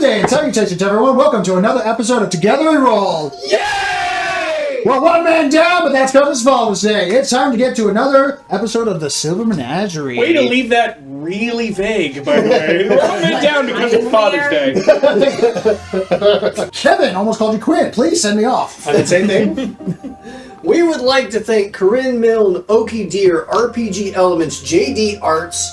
day and salutations, everyone. Welcome to another episode of Togetherwerole. Yay! Well, one man down, but that's because it's Father's Day. It's time to get to another episode of the Silver Menagerie. Way to leave that really vague, by the way. We're one man down because it's Father's Day. Kevin almost called you Quinn. Please send me off. I did the same thing. We would like to thank Corinne Milne, Okie Deer, RPG Elements, JD Arts,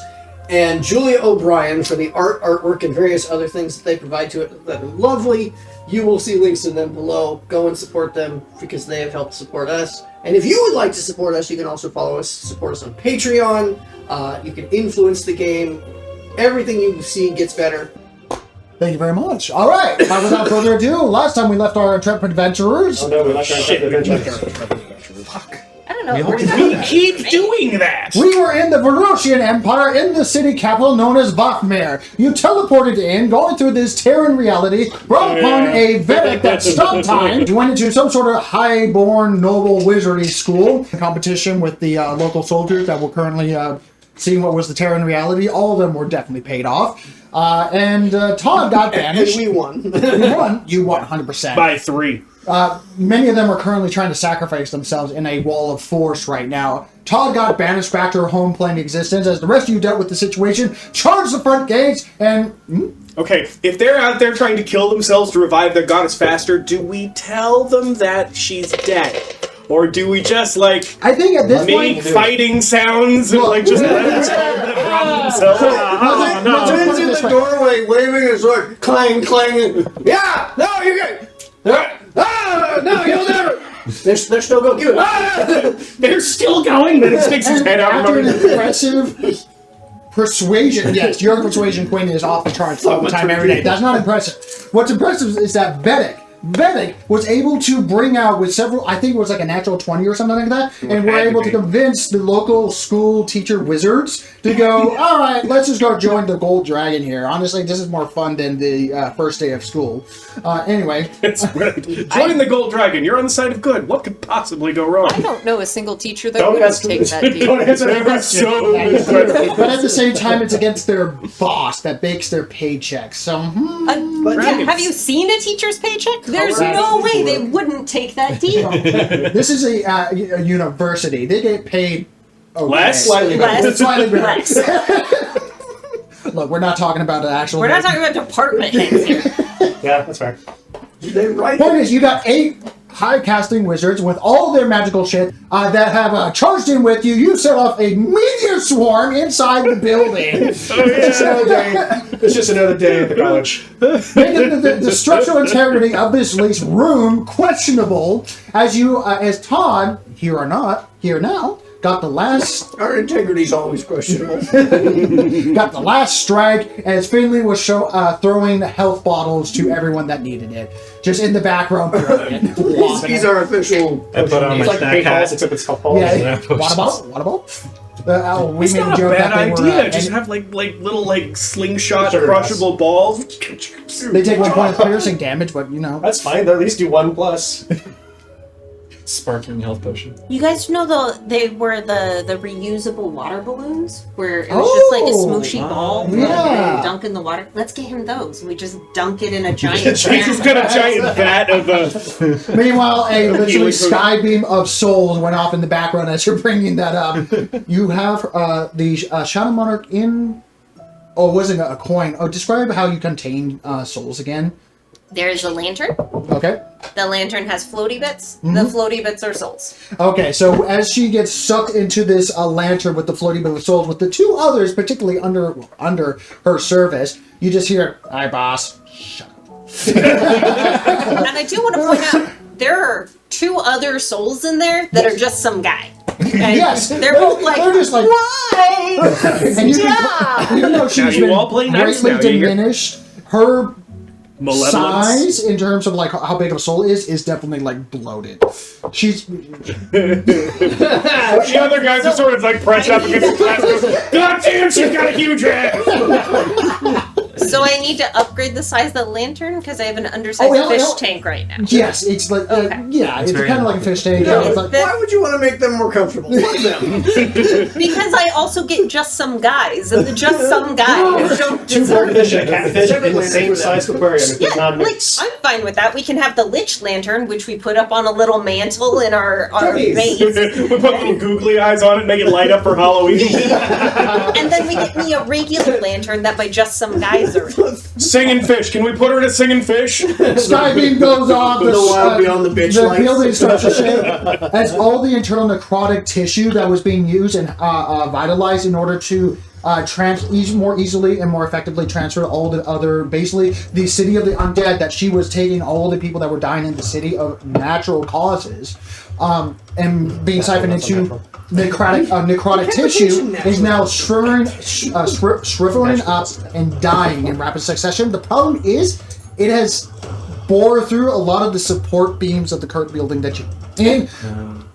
and Julia O'Brien for the artwork, and various other things that they provide to it that are lovely. You will see links to them below. Go and support them because they have helped support us. And if you would like to support us, you can also follow us, support us on Patreon. You can influence the game. Everything you see gets better. Thank you very much. All right, without further ado, last time we left our intrepid adventurers. Oh no, we left our intrepid adventurers. Fuck. I don't know. We keep doing that. We were in the Verosian Empire in the city capital known as Vakmir. You teleported in, going through this Terran reality, brought upon a Vedic that stopped time. You went into some sort of high-born noble wizardry school in competition with the local soldiers that were currently seeing what was the Terran reality. All of them were definitely paid off. And Todd got banished. And we won. You won 100%. By 3. Many of them are currently trying to sacrifice themselves in a wall of force right now. Todd got banished back to her home plane existence as the rest of you dealt with the situation, charged the front gates, and... Okay, if they're out there trying to kill themselves to revive their goddess faster, do we tell them that she's dead? Or do we just, like, I think at this make point... fighting sounds and, like, just let them solve the problem themselves? Man's in the doorway waving his sword. Clang, clang. Yeah! No, you get... no, you'll never... They're still going. Give it. They're still going, then it sticks his head out. After an impressive persuasion, yes, your persuasion queen is off the charts all the time, every day. That's not impressive. What's impressive is that Vedic was able to bring out with several, I think it was like a natural 20 or something like that, and we're able to convince the local school teacher wizards to go, all right, let's just go join the Gold Dragon here. Honestly, this is more fun than the first day of school. Anyway. Join the Gold Dragon. You're on the side of good. What could possibly go wrong? I don't know a single teacher that would take that deal. Don't answer that question. But at the same time, it's against their boss that bakes their paychecks. So, have you seen a teacher's paycheck? There's no way they wouldn't take that deal. This is a university. They get paid Less? Slightly Less. less. Look, we're not talking about an actual... We're not talking about department heads here. Yeah, that's fair. Point is, you got 8 high-casting wizards with all their magical shit that have charged in with you. You set off a meteor swarm inside the building. It's just another day at the college. Making the structural integrity of this least room questionable as you, as Todd, here or not, here now, got the last... Our integrity's always questionable. got the last strike as Finley was throwing health bottles to everyone that needed it. Just in the background. He's our official... I put on my like snack hat. except it's called balls. Yeah, water bottle? We It's made not a joke a bad that they idea. were... Just have like little slingshot Sure, crushable balls. They take 1 point of piercing damage, but you know. That's fine. They'll at least do 1+. Sparkling health potion. You guys know they were the reusable water balloons where it was just like a smooshy ball and dunk in the water. Let's get him those. We just dunk it in a giant He's got a giant vat of Meanwhile, a literally sky beam of souls went off in the background as you're bringing that up. You have the Shadow Monarch in... Oh, it wasn't a coin. Oh, describe how you contain souls again. There's a lantern. Okay. The lantern has floaty bits. The floaty bits are souls. Okay, so as she gets sucked into this lantern with the floating bit of souls, with the 2 others particularly under her service, you just hear, "Hi, boss." Shut up. And I do want to point out, there are 2 other souls in there that are just some guy. And Yes, they're both like, they're just like, why? and you Stop! even though she's you all play been nice greatly now, you hear? diminished, her malevolence. size in terms of like how big of a soul is definitely like bloated. She's The other guys are sort of like pressed up against the glass. God damn, she's got a huge head. So I need to upgrade the size of the lantern because I have an undersized fish tank right now. Yes, it's like it's very kind of like a fish tank. No, It's like, why would you want to make them more comfortable? Fuck them. Because I also get just some guys, and the just some guys don't Two swordfish and a catfish in the same size aquarium. It does not like, mix. I'm fine with that. We can have the lich lantern, which we put up on a little mantle in our base. We put little googly eyes on it, make it light up for Halloween. And then we get me a regular lantern that by just some guys are in. Singing fish. Can we put her in a singing fish? sky beam goes off. The wild beyond the bitch The lights. building starts to shake as all the internal necrotic tissue that was being used and vitalized in order to more easily and more effectively transfer all the other, basically the city of the undead that she was taking all the people that were dying in the city of natural causes and being siphoned into necrotic tissue is now shriveling up and dying in rapid succession. The problem is it has bore through a lot of the support beams of the current building that you in.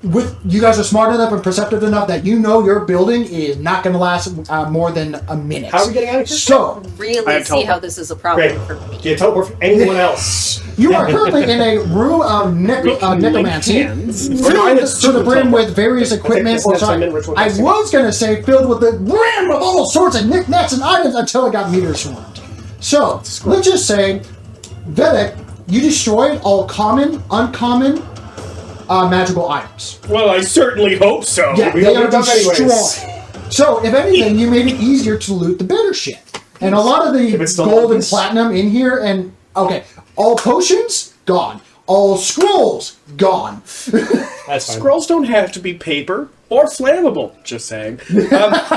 With you guys are smart enough and perceptive enough that you know your building is not going to last more than a minute. How are we getting out of here? So Really see how this is a problem for me. Do you teleport for anyone else? you are currently in a room of necromancy, filled to the brim with various equipment. this Or next sorry, time, I was going to say filled with the brim of all sorts of knickknacks and items until it got meter swarmed. So let's just say, Vedic, you destroyed all common, uncommon, magical items. Well, I certainly hope so. Yeah, we they don't are do them anyways. destroyed. So, if anything, you made it easier to loot the better shit. And a lot of the If it's still gold and happens. platinum in here, and okay, all potions gone, all scrolls gone. That's fine. Scrolls don't have to be paper or flammable. Just saying.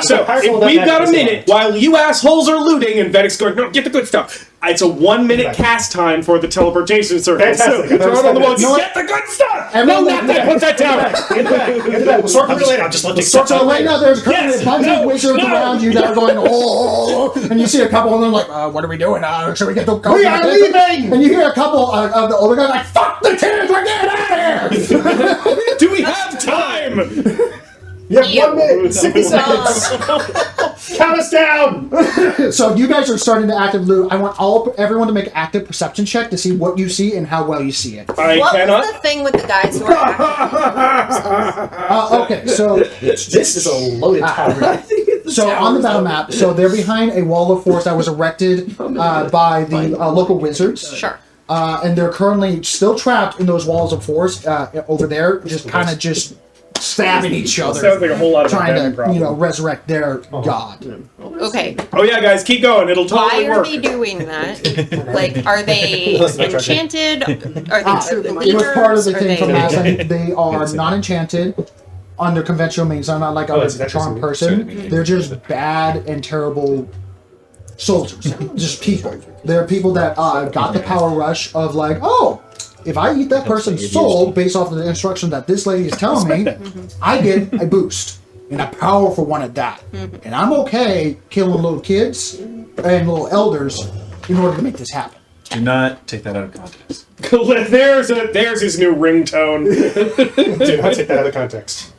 So, Powerful if that we've magic got a is minute while you assholes are looting and Vedic's going, no, get the good stuff. It's a 1 minute cast time for the teleportation circle. Fantastic. So, throw it on the wall. No, Get the good stuff. Everyone- No, not that. Put that down. Get the back. Get the back. We'll sort through it later. I'll just let you So right now, there's currently Yes, a bunch no, of wizards no. around you that are going, oh, and you see a couple of them like, what are we doing? Should we get the We are leaving! And you hear a couple of the older guys like, fuck the kids, we're getting out of here! Do we have time? You have 1 minute, 60 seconds. Count us down. So you guys are starting to active loot. I want everyone to make an active perception check to see what you see and how well you see it. I What cannot. was the thing with the guys who are active? Okay, so This is a loaded tower. on the battle map, so they're behind a wall of force that was erected by the local wizards. Sure. And they're currently still trapped in those walls of force over there, just stabbing each other. Sounds like a whole lot of trying damn to, problem. resurrect their god. Okay. Oh yeah, guys, keep going. It'll totally Why are work. they doing that? Like, are they enchanted? Are they true It believers? was part of the Are thing from they- last time. They are not enchanted under conventional means. They're not like that's a charmed person. They're just bad and terrible soldiers. Just people. They're people that got the power rush of like, oh, if I eat that person's soul based off of the instruction that this lady is telling me, I get a boost. And a powerful one at that. And I'm okay killing little kids and little elders in order to make this happen. Do not take that out of context. There's his new ringtone. Dude, I take that out of context.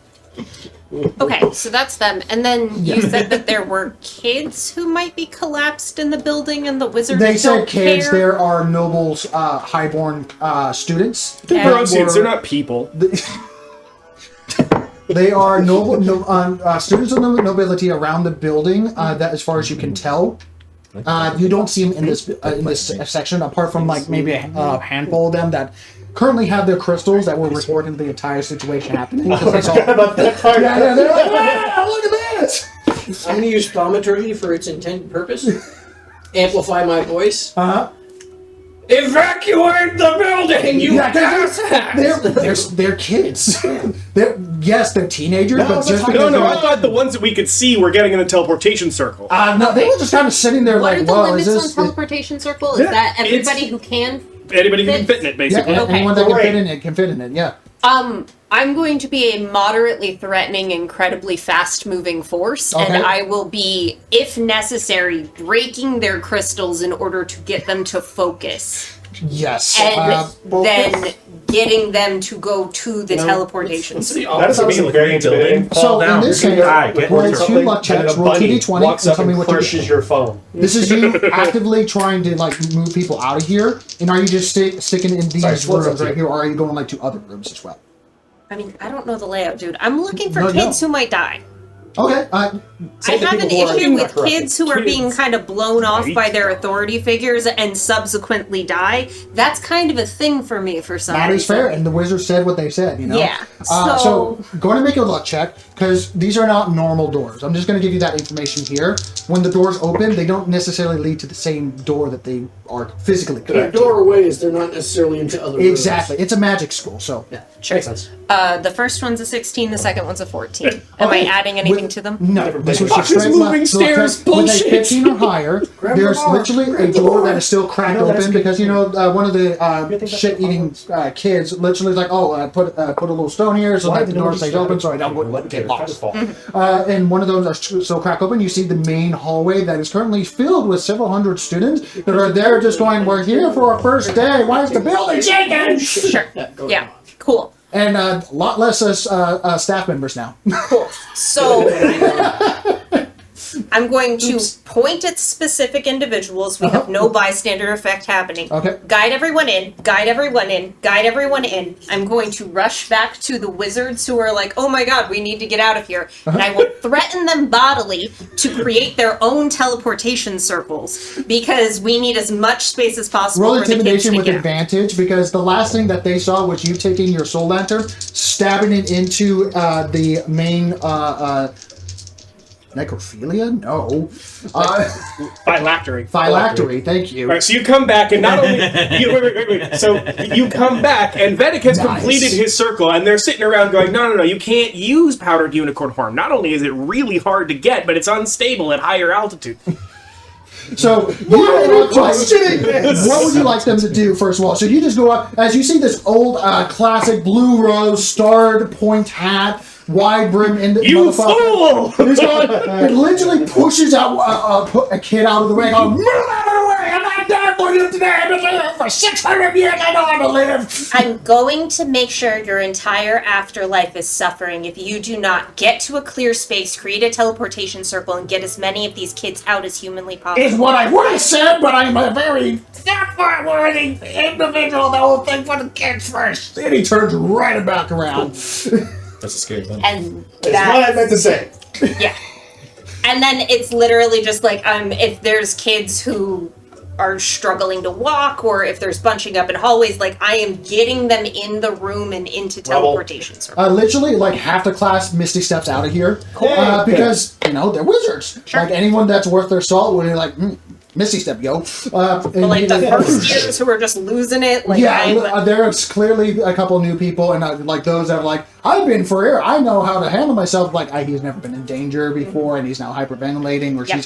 Okay, so that's them. And then you said that there were kids who might be collapsed in the building and the wizards They said don't kids, care. there are nobles, highborn students. They're And- gross students. They're not people. They are students of the nobility around the building. That, as far as you can tell, you don't see them in this section, apart from like maybe a handful of them that currently have their crystals that were recording the entire situation happening. Because I forgot about that part. yeah, they're like, wow, look at this. I'm going to use thaumaturgy for its intended purpose. Amplify my voice. Evacuate the building, you asshat! They're kids. They're teenagers, but just because No, I they're- thought the ones that we could see were getting in the teleportation circle. no, they were just kind of sitting there What are like, the well, is limits this? on teleportation circle? Is that everybody who can? Anybody who can fit in it, Yeah, basically. Okay. anyone that can Great. fit in it can fit in it. Yeah. I'm going to be a moderately threatening, incredibly fast-moving force, Okay. and I will be, if necessary, breaking their crystals in order to get them to focus. Yes. and then getting them to go to the teleportation. That is obviously very intimidating. So in this case, roll 2 luck checks, roll 2d20, walks and up tell me and what you crushes your phone. This is you actively trying to like move people out of here, and are you just sticking in these rooms right here, or are you going like to other rooms as well? I mean, I don't know the layout, dude. I'm looking for No, kids who might die. Okay. I have an issue with kids who are being kind of blown off by their authority figures and subsequently die. That's kind of a thing for me for some reason. That is fair, and the wizard said what they said, you know? Yeah. So go ahead and make a luck check, because these are not normal doors. I'm just going to give you that information here. When the doors open, they don't necessarily lead to the same door that they are physically They're connected. doorways, they're not necessarily into other rooms. Exactly. It's a magic school, so. Yeah. Makes sense. The first one's a 16, the second one's a 14. Am I adding anything to them? No. This was Fuck just this straight moving left. stairs With a bullshit. 15 or higher, there's literally a door that is still cracked No, that's open good. because, you know, one of the shit-eating kids literally is like, oh, put a little stone here so that the door stays open so I don't get lost. And one of those are still cracked open. You see the main hallway that is currently filled with several hundred students that are there just going, we're here for our first day. Why is the building shaking? Sure. Yeah. Cool. And a lot less staff members now. Cool. So I'm going to point at specific individuals. We have no bystander effect happening. Okay. Guide everyone in, guide everyone in, guide everyone in. I'm going to rush back to the wizards who are like, oh my god, we need to get out of here. And I will threaten them bodily to create their own teleportation circles because we need as much space as possible Roll for the kids intimidation to with get out. advantage, because the last thing that they saw was you taking your soul lantern, stabbing it into the main necrophilia? No. Phylactery. Phylactery, thank you. All right, so you come back, and not only wait. So you come back, and Vedic has completed his circle, and they're sitting around going, "No, you can't use powdered unicorn horn. Not only is it really hard to get, but it's unstable at higher altitude." So, what would you like them to do, first of all? So you just go up, as you see this old classic blue rose starred point hat, wide brim in the You fool! He's going, it literally pushes out a kid out of the way, going, move out of the way! I'm not done for you today! I've been living for 600 years! I know how to live! I'm going to make sure your entire afterlife is suffering if you do not get to a clear space, create a teleportation circle, and get as many of these kids out as humanly possible. Is what I would have said, but I'm a very worthy individual that will think for the kids first. And he turns right back around. That's a scary thing. And That's what I meant to say. yeah. And then it's literally just like, if there's kids who are struggling to walk, or if there's bunching up in hallways, like I am getting them in the room and into teleportation circles. Literally, like half the class Misty steps out of here because you know they're wizards. Sure. Like anyone that's worth their salt would be like, Misty step, yo. But like the first years who are just losing it, like there's clearly a couple new people, and like those that are like, I've been for air. I know how to handle myself. Like he's never been in danger before, and he's now hyperventilating, or she's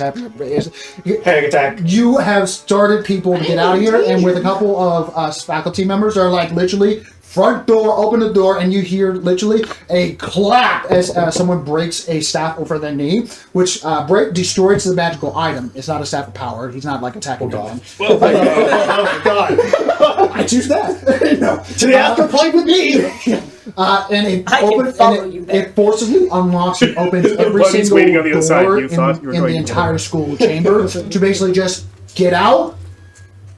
Panic attack. You have started people to get out of here, and with a couple of us faculty members are like literally front door, open the door, and you hear literally a clap as someone breaks a staff over their knee, which destroys the magical item. It's not a staff of power. He's not like attacking them. Oh my god. I choose that. No. To the afterplay with me. And I it forcibly unlocks and opens every Buddy's single waiting on the other side. door You thought you were in going the to entire school chamber to basically just get out,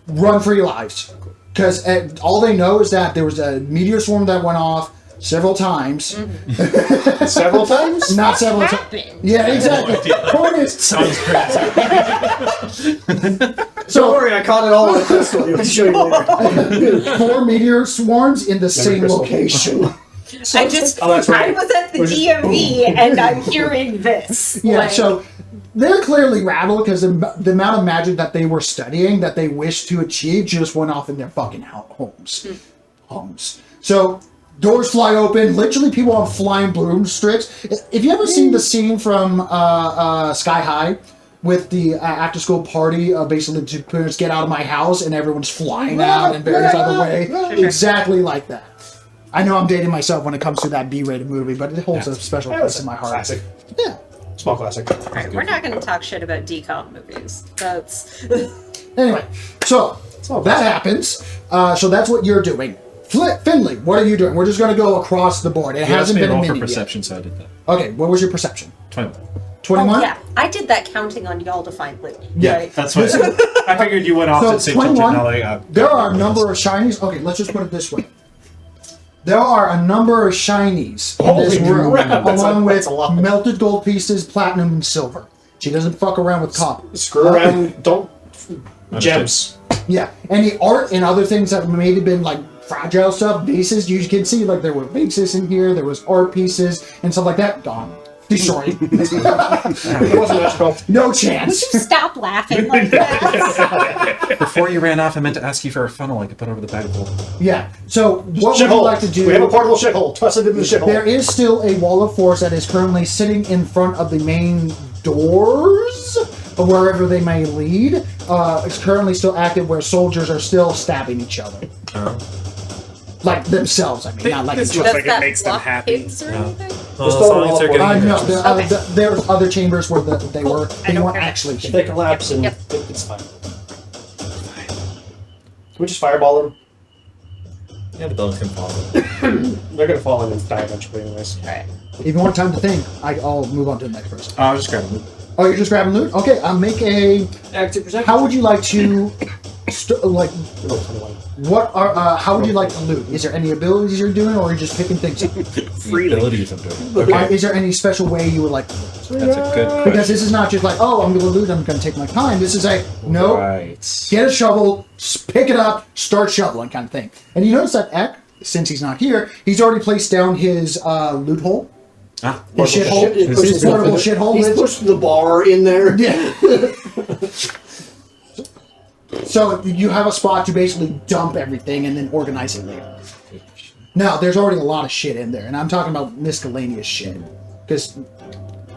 run for your lives. Because all they know is that there was a meteor swarm that went off several times. Several times? Not several times. Yeah, exactly. Point is, Sounds crazy. Don't worry, I caught it all on a crystal. I'll show you later. 4 meteor swarms in the same crystal. location. I just, Oh, that's right. I was at the DMV and I'm hearing this. Yeah, Like, so they're clearly rattled because the amount of magic that they were studying that they wished to achieve just went off in their fucking homes. So doors fly open. Literally, people have flying broomsticks. If you ever seen the scene from Sky High with the after-school party, basically to parents get out of my house and everyone's flying out in various other way, exactly like that. I know I'm dating myself when it comes to that B-rated movie, but it holds a special place in my heart. Classic. Yeah. Small classic. Alright, we're not going to talk shit about decom movies. That's Anyway, so that happens. So that's what you're doing. Finley, what are you doing? We're just going to go across the board. It You hasn't asked me to been a roll for minute yet. perception, so I did that. Okay, what was your perception? 21. 21? Oh, yeah, I did that counting on y'all to find loot. Yeah. Right? That's what I figured you went off So to say 21, now there are a number of shinies. Okay, let's just put it this way. There are a number of shinies in this Holy room, crap, that's along a with lot. melted gold pieces, platinum, and silver. She doesn't fuck around with copper. Screw around, don't. Gems. Yeah, any art and other things that maybe been like fragile stuff, vases, you can see like there were vases in here, there was art pieces and stuff like that. Gone. Destroyed. It wasn't magical. No Would chance. you stop laughing like that? Before you ran off, I meant to ask you for a funnel I could put over the bag of gold. Yeah, so what would you Shithole. like to do? We have a portable shithole. Toss it into the shithole. There is still a wall of force that is currently sitting in front of the main doors, or wherever they may lead. It's currently still active where soldiers are still stabbing each other. Like themselves, I mean, not like This each looks other. like it makes them happy. Pigs or anything? Well, still as long as they're all- getting No, Okay. there's other chambers where they were. I They don't weren't care. actually. If they collapse, and Yep. it's fine. Can we just fireball them? Yeah, the buildings can fall. They're gonna fall in and die eventually, anyways. Alright. If you want time to think, I'll move on to the next person. I'll just grab them. Oh, you're just grabbing loot? Okay, make a. Active perception. How would you like to, like, No, 21. what are? How would you like to loot? Is there any abilities you're doing, or are you just picking things up? Freely. Abilities I'm doing. Okay. Is there any special way you would like to loot? That's a good Because question. this is not just like, oh, I'm going to loot, I'm going to take my time. This is a, no, Right. get a shovel, pick it up, start shoveling kind of thing. And you notice that Eck, since he's not here, he's already placed down his loot hole. Ah, His shit hole. His portable shit hole. He's pushed the bar in there. Yeah. So you have a spot to basically dump everything and then organize it later. Now, there's already a lot of shit in there, and I'm talking about miscellaneous shit. Because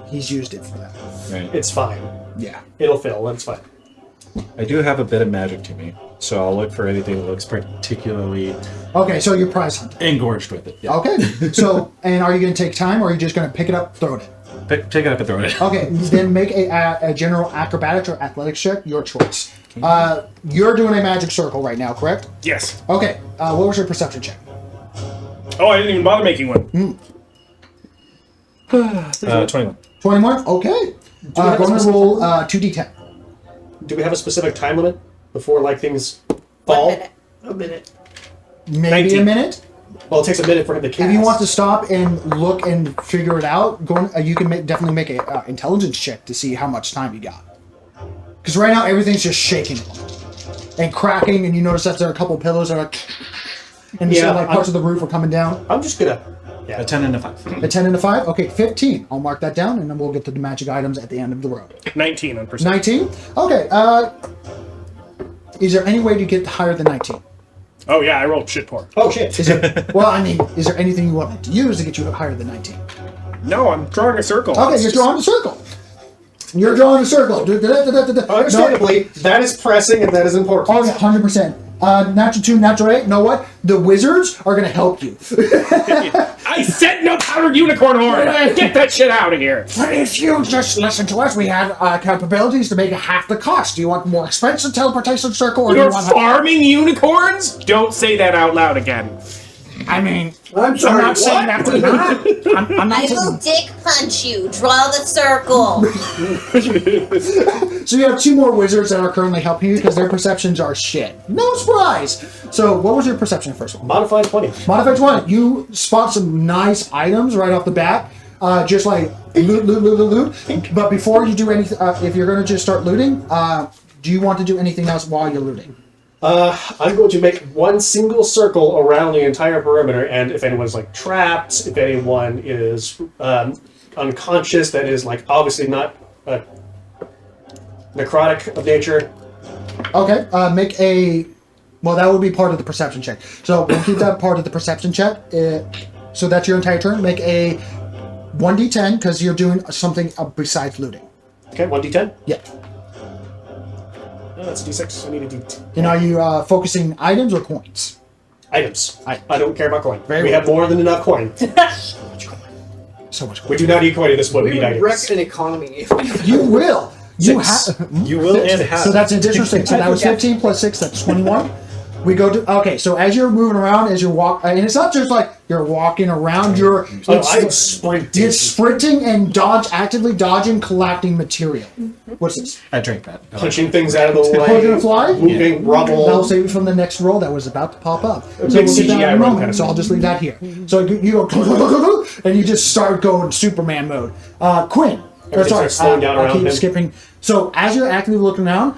he's used it for that. right. It's fine. Yeah. It'll fill. That's fine. I do have a bit of magic to me, so I'll look for anything that looks particularly Okay, so you're prize hunting. engorged with it. Yeah. Okay, so, and are you going to take time, or are you just going to pick it up, throw it in? Take it up and throw it in. Okay, then make a general acrobatics or athletics check, your choice. You're doing a magic circle right now, correct? Yes. Okay, what was your perception check? Oh, I didn't even bother making one. 21. 21? Okay. have a Going to specific- roll 2d10. Do we have a specific time limit before like things 1 fall? minute. A minute. Maybe 19. a minute. Well, it takes a minute for him to cast. If you want to stop and look and figure it out, you can definitely make a intelligence check to see how much time you got. Because right now everything's just shaking and cracking, and you notice that there are a couple of pillars that are, and Yeah, so like parts of the roof are coming down. I'm just gonna. Yeah. A 10 and a 5. A 10 and a 5. Okay, 15. I'll mark that down, and then we'll get to the magic items at the end of the road. 19 on perception. 19. Okay. Is there any way to get higher than 19? Oh yeah, I rolled shit poor. Oh shit. Is there, well, I mean, is there anything you want to use to get you higher than 19? No, I'm drawing a circle. Okay, It's you're just- drawing a circle. You're drawing a circle. Understandably, that is pressing and that is important. Oh, yeah, 100%. Natural 2, natural 8. Know what? The wizards are going to help you. I said no powdered unicorn horn. Get that shit out of here. But if you just listen to us, we have capabilities to make it half the cost. Do you want more expensive teleportation circle, or do You're you want? farming unicorns? Don't say that out loud again. I mean, I'm sorry. not saying that we're not. I'm not I will saying. dick punch you. Draw the circle. So you have 2 more wizards that are currently helping you because their perceptions are shit. No surprise. So what was your perception first one? Modified 20. Modified 20. You spot some nice items right off the bat. Just like loot. But before you do anything, if you're going to just start looting, do you want to do anything else while you're looting? I'm going to make one single circle around the entire perimeter, and if anyone's like trapped, if anyone is unconscious, that is like obviously not necrotic of nature. Okay. Make a. Well, that would be part of the perception check. So we'll keep that part of the perception check. So that's your entire turn. Make a 1d10 because you're doing something besides looting. Okay, 1d10. Yeah. Oh, that's a d6. I need a d10. And are you focusing items or coins? Items. I- I don't care about coin. Very we well. have more than enough coin. So much We do not need coin at this point. We We need would wreck items. an economy. You will. You Six. have. You will and have. So that's an additional 6. So I that was forget. 15 plus 6. That's 21. We go to okay. So as you're moving around, as you walk, and it's not just like you're walking around. I'm sprinting. It's sprinting and actively dodging, collecting material. What's this? I drank that. Punching things out of the We're way. gonna fly. Moving rubble. That'll save it from the next roll that was about to pop up. So big we'll get that CGI in a run moment. kind of So I'll just leave that here. So you go and you just start going Superman mode. Quinn. Everything starts slowing down I around keep him. skipping. So as you're actively looking around,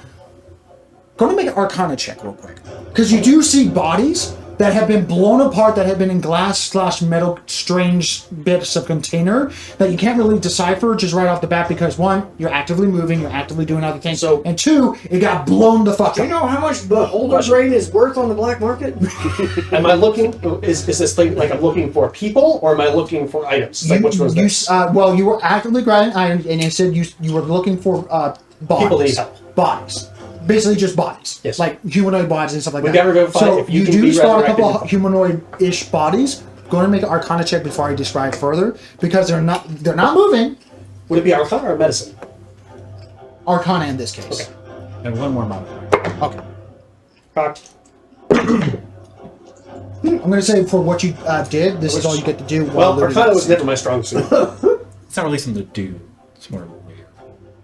go to make an Arcana check real quick, because you do see bodies that have been blown apart, that have been in glass/metal, strange bits of container that you can't really decipher just right off the bat, because one, you're actively moving, you're actively doing other things, and two, it got blown the fuck Do you up. know how much Beholder Brain is worth on the black market? Am I looking? Is this thing like I'm looking for people or am I looking for items? Like which one's this? Well, you were actively grabbing items, and you said you were looking for bodies. People need help. Bodies. Basically just bodies. Yes. Like humanoid bodies and stuff like We that. never go find so if you you can do be spot a couple resurrected. of humanoid-ish bodies. Go to make an Arcana check before I describe further, because they're not moving. Would it be Arcana or medicine? Arcana in this case. Okay. And one more modifier. Okay. Cocked. I'm gonna say for what you did, this is all you get to do. while Well, looting Arcana this. was never my strong suit. It's not really something to do. It's more weird.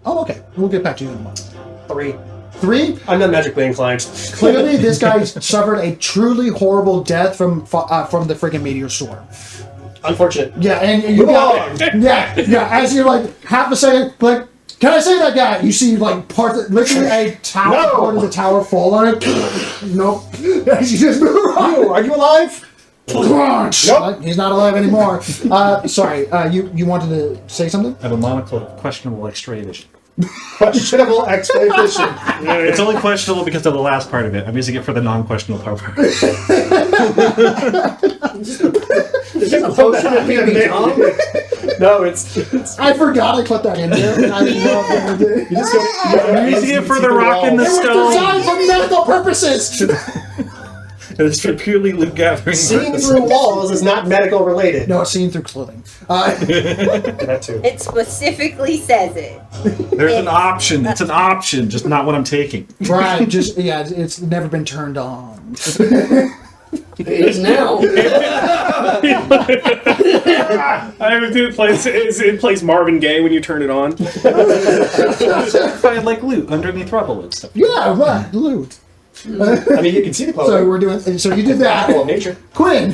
Oh, okay. We'll get back to you in a moment. 3. 3. I'm not magically inclined. Clearly, this guy suffered a truly horrible death from the freaking meteor storm. Unfortunate. Yeah, and you got yeah. As you're like half a second, like, can I say that guy? You see like literally a tower, No! part of the tower fall on it. Nope. As you just move around. You, are you alive? Crunch. Nope. He's not alive anymore. Sorry. You wanted to say something? I have a monocle of questionable X-ray vision. Questionable expedition. It's only questionable because of the last part of it. I'm using it for the non-questionable part. Is this a potion of PB No, it's I forgot I put that in there. I love it. you just go. I'm using it for the rock in the It was stone. designed for medical purposes. It's for purely loot gathering Seeing purposes. through walls is not medical related. No, it's seen through clothing. That too. It specifically says it. There's an option. It's an option, just not what I'm taking. Right, just yeah, it's never been turned on. It is now. It plays Marvin Gaye when you turn it on. Find like loot underneath rubble and stuff. Yeah, right, loot. I mean, you can see the So clothing. we're doing. So you did that, Apple of nature. Quinn.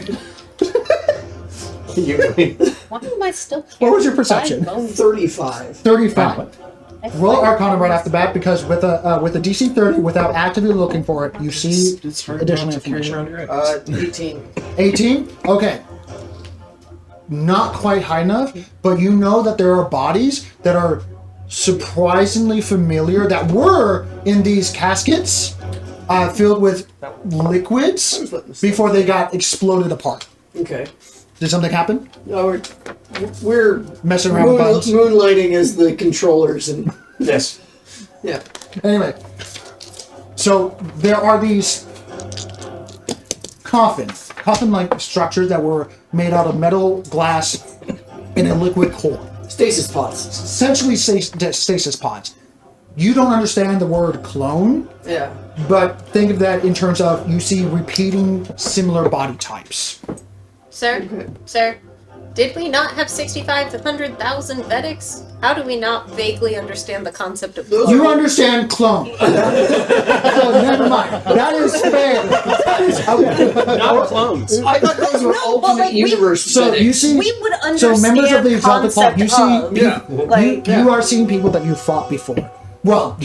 Why am I still What was your carrying perception? 5 bones? 35. 35. I Roll swear. Arcana right off the bat, because with a DC 30, without actively looking for it, you see It's hard additional not to carry information. around your X. 18. 18. Okay. Not quite high enough, but you know that there are bodies that are surprisingly familiar that were in these caskets filled with liquids before they got exploded apart. Okay. Did something happen? No, we're Messing around with buttons? moonlighting as the controllers and Yes. yeah. Anyway, so there are these coffin-like structures that were made out of metal, glass, in a liquid core. Stasis pods. Essentially stasis pods. You don't understand the word clone, Yeah. but think of that in terms of you see repeating similar body types. Sir, sir, did we not have 65 to 100,000 Vedics? How do we not vaguely understand the concept of Those clone? You understand clone. So never mind. That is fair. Okay. Not clones. I thought those were No, but, alternate like, we- universe. So you see, We would so understand members of the Exalted Club, you see, concept Yeah. you are seeing people that you fought before. Well,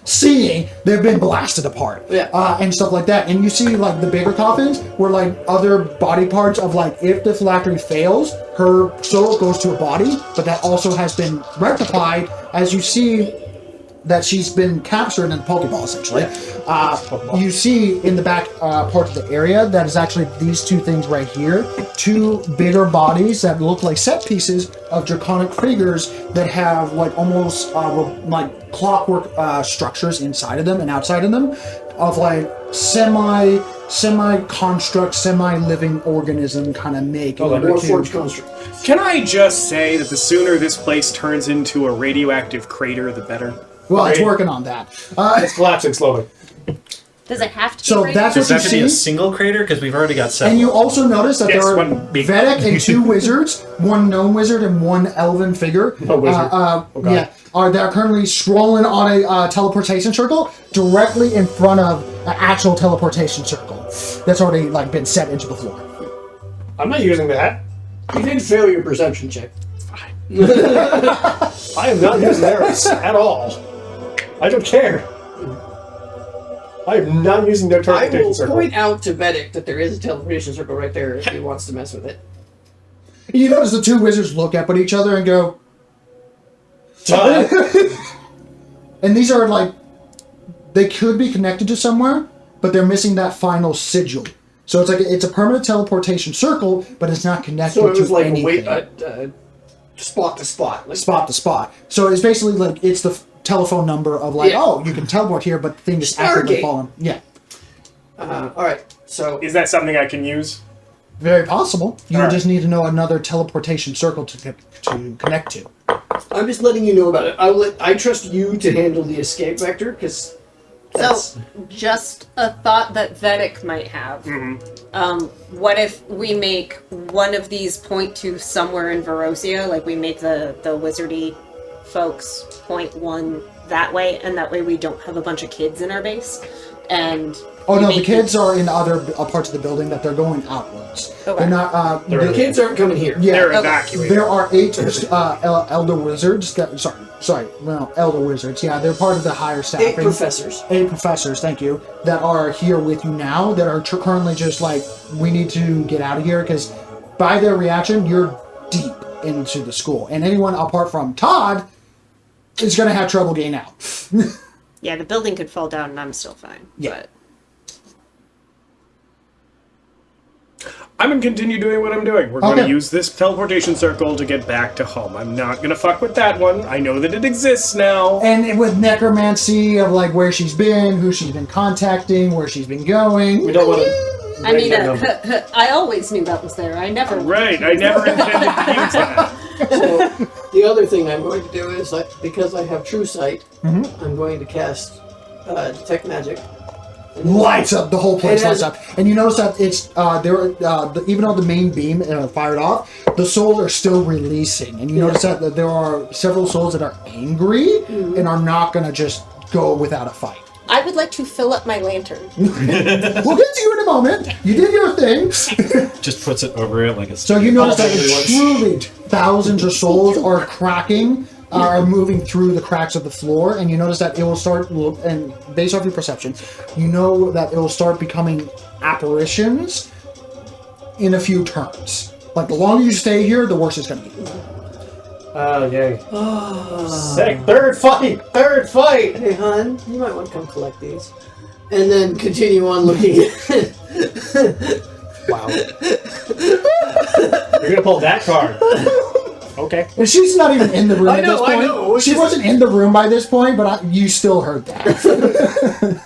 seeing they've been blasted apart, Yeah. and stuff like that. And you see, like the bigger coffins, where like other body parts of like if the phylactery fails, her soul goes to a body, but that also has been rectified as you see that she's been captured in a Pokeball, essentially. You see in the back part of the area that is actually these two things right here. Two bigger bodies that look like set pieces of draconic figures that have like almost like clockwork structures inside of them and outside of them of like semi-construct, semi-living organism kind of make. in order to- Warforged construct. Can I just say that the sooner this place turns into a radioactive crater, the better? Well, it's working on that. It's collapsing slowly. Does it have to be So right that's there? Does what that you have to be a see. single crater? Because we've already got several. And you also notice that Yes, there are one big- Vedic and 2 wizards, 1 gnome wizard and 1 elven figure. A wizard. Oh, God. Yeah, they're currently strolling on a teleportation circle directly in front of an actual teleportation circle that's already like been set into the floor. I'm not using that. You did fail your perception check. I am not using arrows at all. I don't care. I am not using their I teleportation will circle. point out to Vedic that there is a teleportation circle right there if he wants to mess with it. You notice the 2 wizards look up at each other and go, and these are like, they could be connected to somewhere, but they're missing that final sigil. So it's like it's a permanent teleportation circle, but it's not connected So it was to like anything. spot to spot. Like, Spot to spot. So it's basically like it's the telephone number of like, Yeah. oh, you can teleport here, but the thing is actively Stargate. falling. Yeah, all right. So Is that something I can use? very possible. You All right. just need to know another teleportation circle to connect to. I'm just letting you know about it. I trust you to handle the escape vector because. So, just a thought that Vedic might have. What if we make one of these point to somewhere in Verosia? Like we make the wizardy folks point one that way, and that way we don't have a bunch of kids in our base. And Oh we no, the make kids are in other parts of the building that they're going outwards. Okay. They're not. The kids aren't coming here. Yeah, They're Okay. evacuated. there are 8 elder wizards. Elder wizards. Yeah, they're part of the higher 8 staffing. professors. 8 professors, thank you, that are here with you now, that are currently just like, we need to get out of here, because by their reaction, you're deep into the school. And anyone apart from Todd is going to have trouble getting out. Yeah, the building could fall down, and I'm still fine. Yeah. But I'm gonna continue doing what I'm doing. We're Okay. gonna use this teleportation circle to get back to home. I'm not gonna fuck with that one. I know that it exists now. And with necromancy of like where she's been, who she's been contacting, where she's been going. We don't want to. I mean, I always knew that was there. I never. Right, I never intended to use that. So the other thing I'm going to do is because I have true sight, I'm going to cast detect magic. Lights up, the whole place It has- lights up, and you notice that it's even though the main beam fired off, the souls are still releasing, and you notice that there are several souls that are angry and are not going to just go without a fight. I would like to fill up my lantern. We'll get to you in a moment. You did your thing. Just puts it over it like a. So you notice that it's truly thousands of souls are cracking, are moving through the cracks of the floor, and you notice that it will start, and based off your perception, you know that it will start becoming apparitions in a few turns. Like the longer you stay here, the worse it's going to be. Oh, yay. Sick. Third fight! Third fight! Hey, hon, you might want to come collect these. And then continue on looking at Wow. You're gonna pull that card. Okay. And she's not even in the room I at know, this I point. know. It's She just- wasn't in the room by this point, but you still heard that.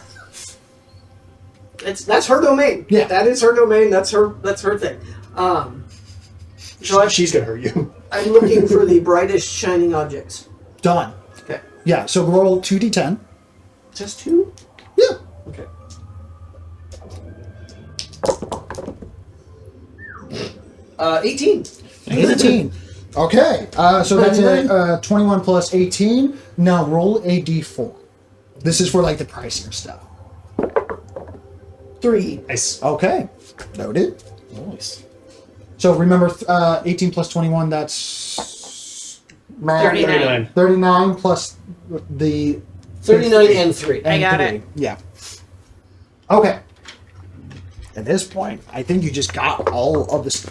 That's her domain. Yeah. That is her domain. That's her thing. So She's gonna hurt you. I'm looking for the brightest shining objects. Done. Okay. Yeah, so roll 2d10. Just 2? Yeah. Okay. Uh, 18. 18. Okay, so that's a 21 plus 18. Now roll a d4. This is for like the pricier stuff. 3. Nice. Okay, noted. Nice. So remember, 18 plus 21, that's 39. 39 plus the 39 and 3. I got 3. it. Yeah. Okay. At this point, I think you just got all of this.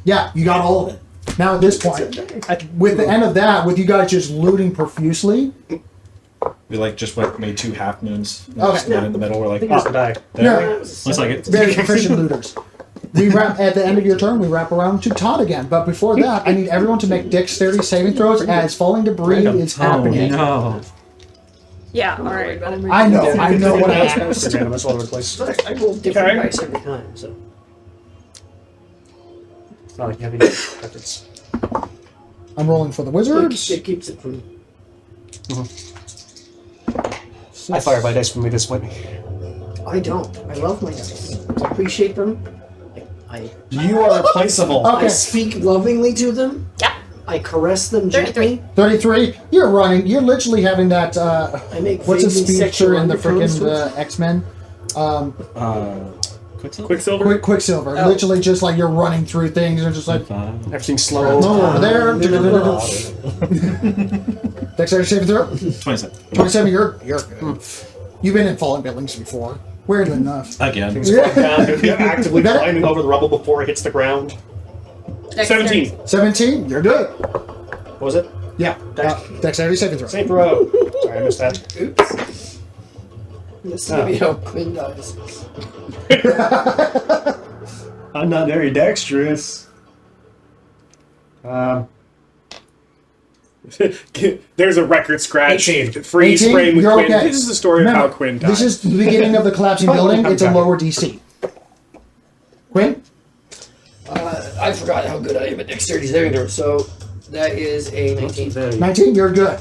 Yeah, you got all of it. Now at this point, with the end of that, with you guys just looting profusely. We like just made 2 half moons. Okay. Just one in the middle. We're like, I think it's the die. there. Yeah. Looks like it. Very proficient looters. We wrap at the end of your turn. We wrap around to Todd again, but before that, I need everyone to make dexterity saving throws as falling debris is happening. No. Yeah, all right. I know what I asked. It's randomous all over the place. I roll different Okay. dice every time, so. It's not like you have any efforts. I'm rolling for the wizards. It keeps it from. I fire my dice for me this way. I don't. I love my dice. I appreciate them. I You are replaceable. Okay. I speak lovingly to them. Yep. I caress them 33. gently. 33. You're running. You're literally having that. I make What's his vaguely speedster sexual in the undertones freaking to X-Men? Quicksilver? Quicksilver. Quicksilver. Oh. Literally just like you're running through things and just like, Everything's slow. no, over there. it. Dexterity saving throw. 27. 27. You're good. You've been in fallen buildings before. Weird enough. Again. Things slow down. You're actively Better- climbing over the rubble before it hits the ground. 17. 17. You're good. What was it? Yeah. Dexterity saving throw. Same throw. Sorry, I missed that. Oops. This is gonna be how Quinn dies. I'm not very dexterous. There's a record scratch. 18. Freeze 18? frame with You're Quinn. okay. This is the story Remember, of how Quinn died. This is the beginning of the collapsing building. It's a lower DC. Quinn? I forgot how good I am at dexterity saving throw. So that is a 19. 19. You're good.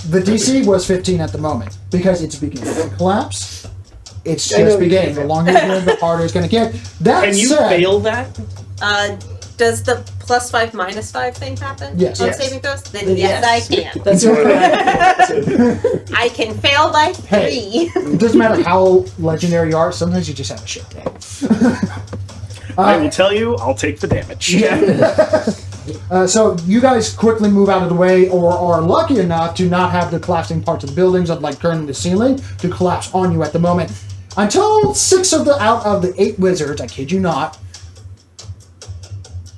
The DC was 15 at the moment because it's beginning to collapse. It's I know just you beginning. can. The longer you go, the harder it's going to get. That Can you said, fail that? Does the +5 -5 thing happen? Yes. On Yes. saving throws? Then Then yes, yes. I can. That's what I can fail by 3. Hey. It doesn't matter how legendary you are. Sometimes you just have a shit day. I will tell you, I'll take the damage. So you guys quickly move out of the way, or are lucky enough to not have the collapsing parts of the buildings of like turning the ceiling to collapse on you at the moment. Until 6 out of the 8 wizards, I kid you not,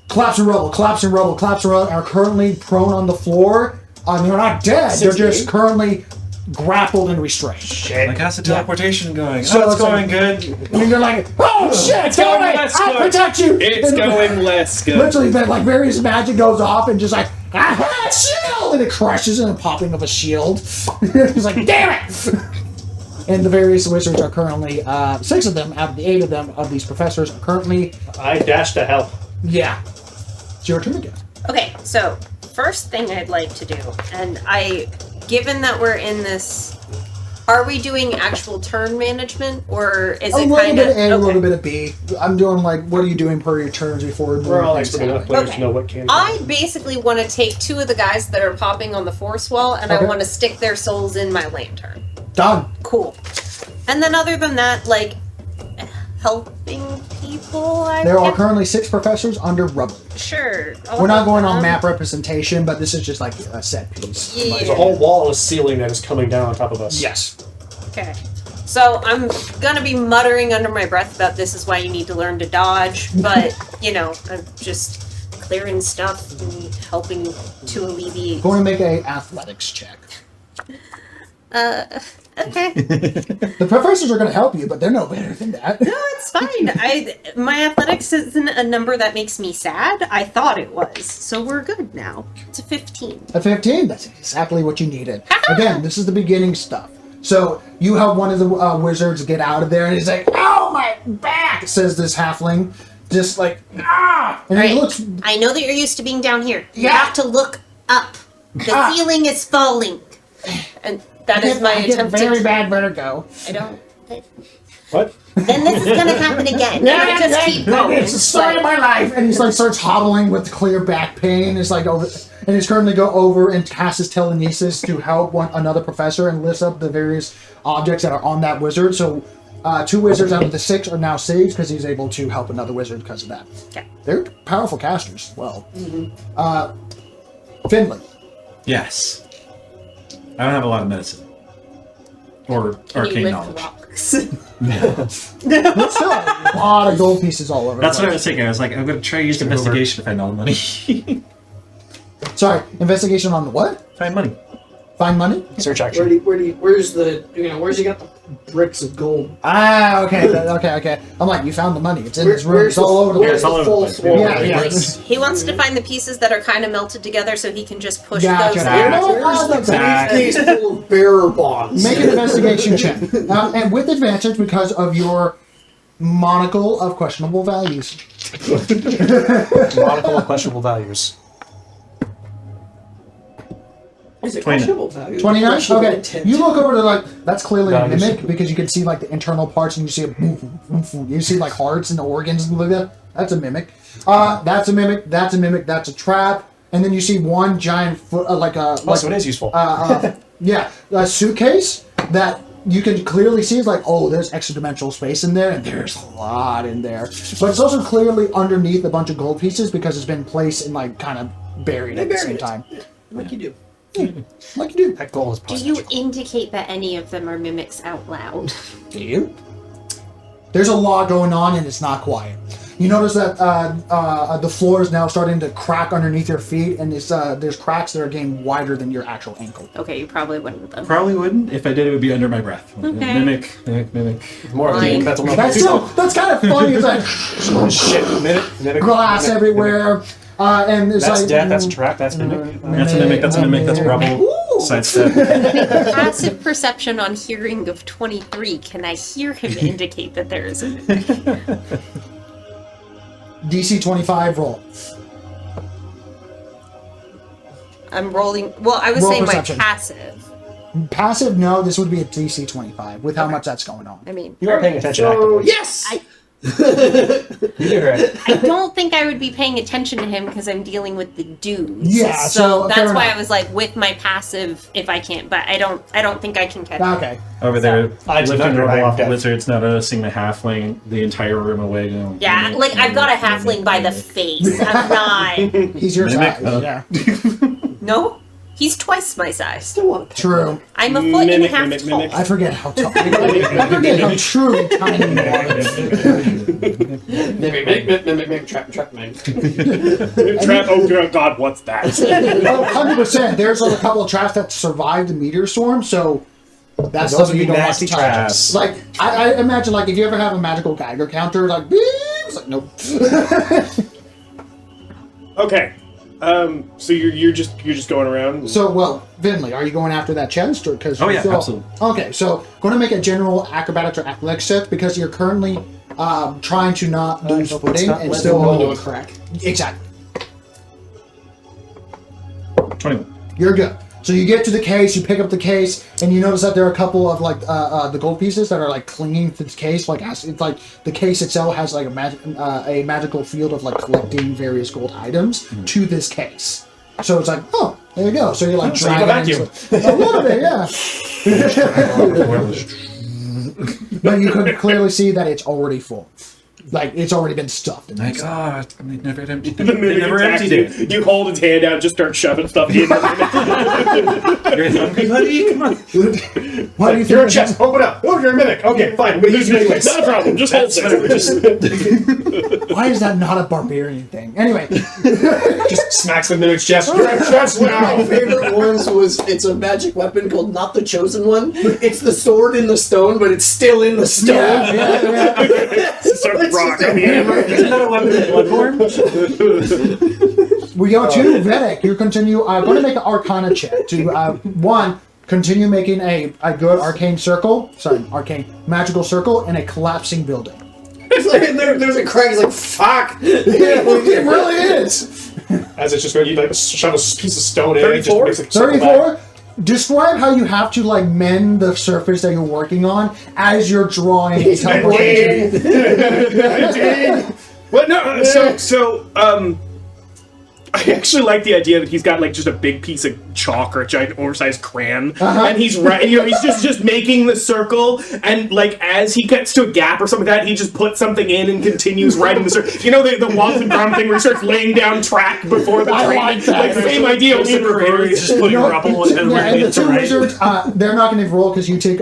collapse and rubble, are currently prone on the floor. They're not dead. They're just 68? currently grappled and restrained. Like, how's the teleportation going? So Oh, it's it's like- going good. And you're like, oh shit, It's going go away, less I'll good. protect you. It's And- going less good. Literally, but like various magic goes off and just like, aha, shield! And it crushes in a popping of a shield. It's like, damn it! And the various wizards are currently, 6 of them out of the 8 of them, of these professors, are currently, I dash to help. yeah. It's your turn again. Okay, so first thing I'd like to do, and given that we're in this, are we doing actual turn management, or is A it little kind bit of of A, a little bit of B. I'm doing like, what are you doing per your turns before We're all things expert enough happen? players Okay. to know what can. I basically want to take 2 of the guys that are popping on the force wall, and Okay. I want to stick their souls in my lantern. Done. Cool. And then other than that, like, helping people, There are currently 6 professors under rubble. Sure. We're not going on map representation, but this is just like a set piece. Yeah. There's a whole wall of ceiling that is coming down on top of us. Yes. Okay. So I'm gonna be muttering under my breath about this is why you need to learn to dodge, but you know, I'm just clearing stuff and helping to alleviate. Going to make a athletics check. Okay. The professors are going to help you, but they're no better than that. No, it's fine. My athletics isn't a number that makes me sad. I thought it was, so we're good now. It's a 15. A 15, that's exactly what you needed. Again, this is the beginning stuff. So you help one of the wizards get out of there, and he's like, "Oh my back!" says this halfling, just like ah. And he Right. looks. I know that you're used to being down here. You Yeah. have to look up. The Ah. ceiling is falling, and that is my I get attempt very to. bad vertigo. I don't. What? Then this is gonna happen again. And I just keep going. It's the story of my life. And he's like starts hobbling with clear back pain. It's like over, and he's currently go over and cast his telekinesis to help another professor and list up the various objects that are on that wizard. So 2 wizards out of the 6 are now saved because he's able to help another wizard because of that. Okay. They're powerful casters. Well, Finley. Yes. I don't have a lot of medicine. Or Can you arcane lift knowledge. rocks? There's still a lot of gold pieces all over. That's the what I place. was thinking. I was like, I'm going to try to use investigation if I know the money. Sorry, investigation on the what? Find money. Find money? Search Where's action. he got the bricks of gold? Ah, okay, okay. I'm like, you found the money. It's in this room. Where's It's all over the where's place. it's all over the false place. wall? Yeah, yeah. He wants to find the pieces that are kind of melted together so he can just push Gotcha. those Exactly. in. Oh, that's Exactly. Case full of bearer bonds. Make an investigation check. And with advantage because of your monocle of questionable values. Monocle of questionable values. Is it 29. questionable? 29? Okay. Intent. You look over to like, that's clearly No, a mimic because you can see like the internal parts and you see a boom, boom, boom. You see like hearts and the organs and like that. That's a mimic. That's a mimic. That's a mimic. That's a trap. And then you see one giant foot, So it is useful. yeah, a suitcase that you can clearly see is like, oh, there's extra dimensional space in there, and there's a lot in there. But it's also clearly underneath a bunch of gold pieces because it's been placed and like kind of buried at the same time. Like you do. Like you do. That goal is Do possible. you indicate that any of them are mimics out loud? Do you? There's a lot going on and it's not quiet. You notice that the floor is now starting to crack underneath your feet, and there's cracks that are getting wider than your actual ankle. Okay, you probably wouldn't though. Probably wouldn't. If I did, it would be under my breath. Okay. Mimic. More of the Like- mental That's kind of funny. It's like shit. Mimic. glass Mimic. everywhere, and it's That's like death. That's a trap. That's mimic. That's a mimic. That's a mimic. That's rubble. Ooh. Sidestep. Passive perception on hearing of 23. Can I hear him indicate that there is a mimic? DC 25 roll. I'm rolling. Well, I was Roll saying perception. my passive. Passive, no. This would be a DC 25 with how much that's going on. I mean, You are paying attention. So, actively. yes! You did right. I don't think I would be paying attention to him because I'm dealing with the dudes. Yeah, so that's fair why enough. I was like with my passive if I can't, but I don't think I can catch him. Okay. Over there, I did not lifting know rubble I am off the deaf. lizards, noticing the halfling the entire room away. Going, Yeah, like I've got a halfling by the face. I'm not. He's your Mimic? size. Oh. Yeah. No, he's twice my size. Still want to True. I'm a foot and a half Mimic, tall. mimic. I forget how tall. I forget how truly tiny you are. Mimic, trap, man. Trap. Oh God, what's that? 100%. There's a couple of traps that survived the meteor storm, so that's Those something would you be don't want nasty to touch. traps. Like, I imagine, like, if you ever have a magical Geiger counter, like, beep, it's like, nope. Okay. So you're just going around. So, well, Vinley, are you going after that chest? Or, cause Oh, you yeah, feel- absolutely. Okay, so going to make a general acrobatics or athletics check because you're currently trying to not lose let's footing not and let still them Go into a crack. Exactly. 21. You're good. So you get to the case, you pick up the case, and you notice that there are a couple of like the gold pieces that are like clinging to the case. Like it's like the case itself has like a magical field of like collecting various gold items to this case. So it's like, oh, there you go. So you're like So you have a dragging it. A little bit, yeah. But you can clearly see that it's already full. Like it's already been stuffed. In My there. God, they never emptied The They mimic never attacks emptied you. You hold his hand out, just start shoving stuff in. it. You're hungry, buddy? Come on. Why do you think You're a that- chest. Open up. Oh, you're a mimic. Okay, fine. We use you anyways. Not a problem. Just hold it. Why is that not a barbarian thing? Anyway, Just smacks the mimic's chest. You're a chest One of my now. favorite ones was it's a magic weapon called Not the Chosen One. It's the sword in the stone, but it's still in the stone. Start rock on the hammer. Isn't that a weapon in Bloodborne? we go to Vedic. You continue. Going to make an Arcana check to one. Continue making a good arcane circle. Sorry, arcane magical circle in a collapsing building. It's like, there's a crack. He's like, fuck. It really is. As it's just going to like shove a piece of stone in. 34? It just makes it circle back. 34. Describe how you have to like mend the surface that you're working on as you're drawing a teleportation. Well, no. So I actually like the idea that he's got like just a big piece of chalk or a giant oversized crayon, and he's right. You know, he's just making the circle, and like as he gets to a gap or something like that, he just puts something in and continues writing the circle. You know the Watson Brown thing where he starts laying down track before the I train. like that. Same idea. Only in reverse. Just putting No, rubble and yeah, and the two right. wizards, they're not going to roll because you take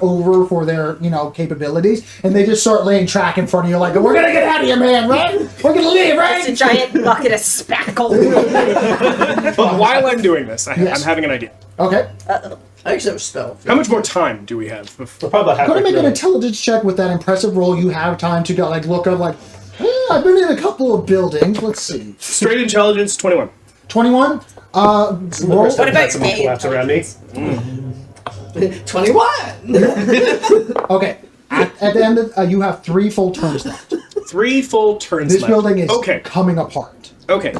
over for their capabilities, and they just start laying track in front of you like, we're gonna get out of here, man, right? We're gonna leave, It's a right? giant bucket of spackle. But while I'm doing this, Yes. I'm having an idea. Okay, I actually have a spell. How much more time do we have? We're probably about go to halfway make an through. intelligence check with that impressive roll. You have time to go like look up like, I've been in a couple of buildings. Let's see, Straight intelligence, 21. 21. Roll. What about Someone me? collapse around me. 21. Okay, at the end of, you have 3 full turns left. 3 full turns This left. building is Okay. coming apart. Okay.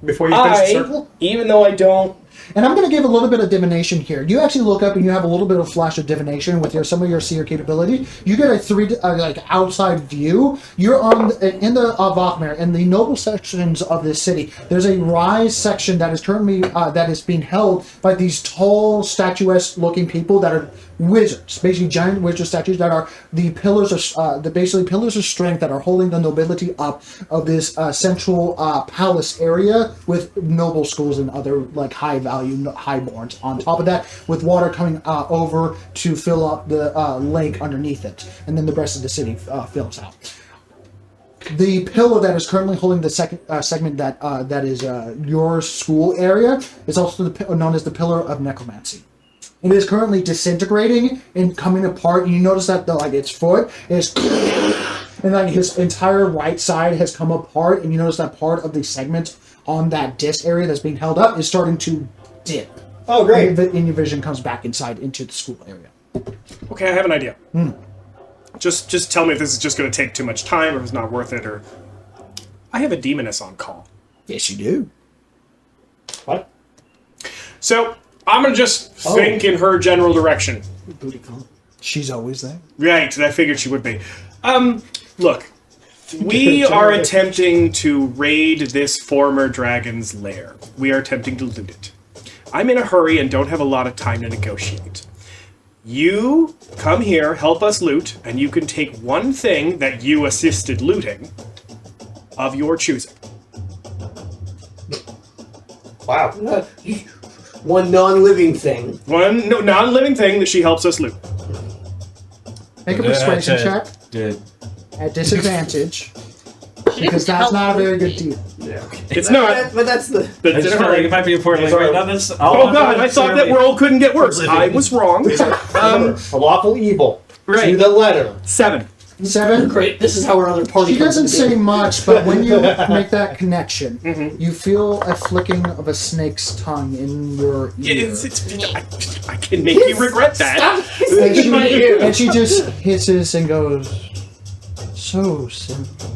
Before you finish the circle? Even though I don't And I'm going to give a little bit of divination here. You actually look up and you have a little bit of flash of divination with some of your seer capability. You get a outside view. You're in the Vokmir, in the noble sections of this city. There's a rise section that is currently that is being held by these tall, statuesque-looking people that are wizards, basically giant wizard statues that are the pillars of pillars of strength that are holding the nobility up of this central palace area with noble schools and other like high value highborns on top of that, with water coming over to fill up the lake underneath it, and then the rest of the city fills out. The pillar that is currently holding the second segment that is your school area is also known as the Pillar of Necromancy. It is currently disintegrating and coming apart. And you notice that its foot is, and like his entire right side has come apart. And you notice that part of the segment on that disc area that's being held up is starting to dip. Oh, great! And your vision comes back inside into the school area. Okay, I have an idea. Just tell me if this is just going to take too much time, or if it's not worth it, or I have a demoness on call. Yes, you do. What? So I'm going to just think in her general direction. Booty call. She's always there. Right, I figured she would be. Look, we are attempting to raid this former dragon's lair. We are attempting to loot it. I'm in a hurry and don't have a lot of time to negotiate. You come here, help us loot, and you can take one thing that you assisted looting of your choosing. Wow. One non-living thing. One non-living thing that she helps us loot. Make a persuasion check at disadvantage, because that's not a very good deal. Yeah. It's not. But that's the... But I just feel like it might be important to write down this. Oh god, I thought that roll couldn't get worse. I was wrong. A lawful evil. Right. To the letter. 7. 7. Great. This is how our other party She comes doesn't to be. say much, but when you make that connection, you feel a flicking of a snake's tongue in your ear. I can make you regret that. And she just hisses and goes, "So simple.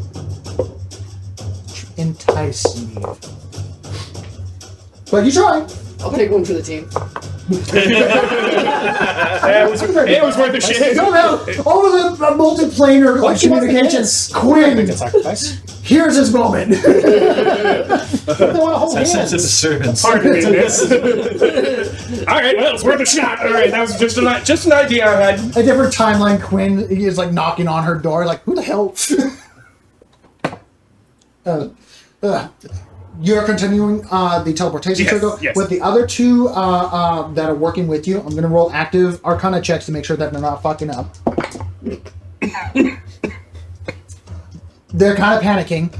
Entice me." But you try. I'll take one for the team. It was worth a shit. Go now. Over the multiplanar communications. Quinn, Sacrifice. here's his moment. They want to hold I sense a hands. disturbance. Pardon me, miss. Alright, well, it's worth a shot. Alright, that was just an idea I had. A different timeline. Quinn is like knocking on her door, like, who the hell? You're continuing the teleportation circle. Yes. With the other two that are working with you, I'm going to roll active Arcana checks to make sure that they're not fucking up. They're kind of panicking.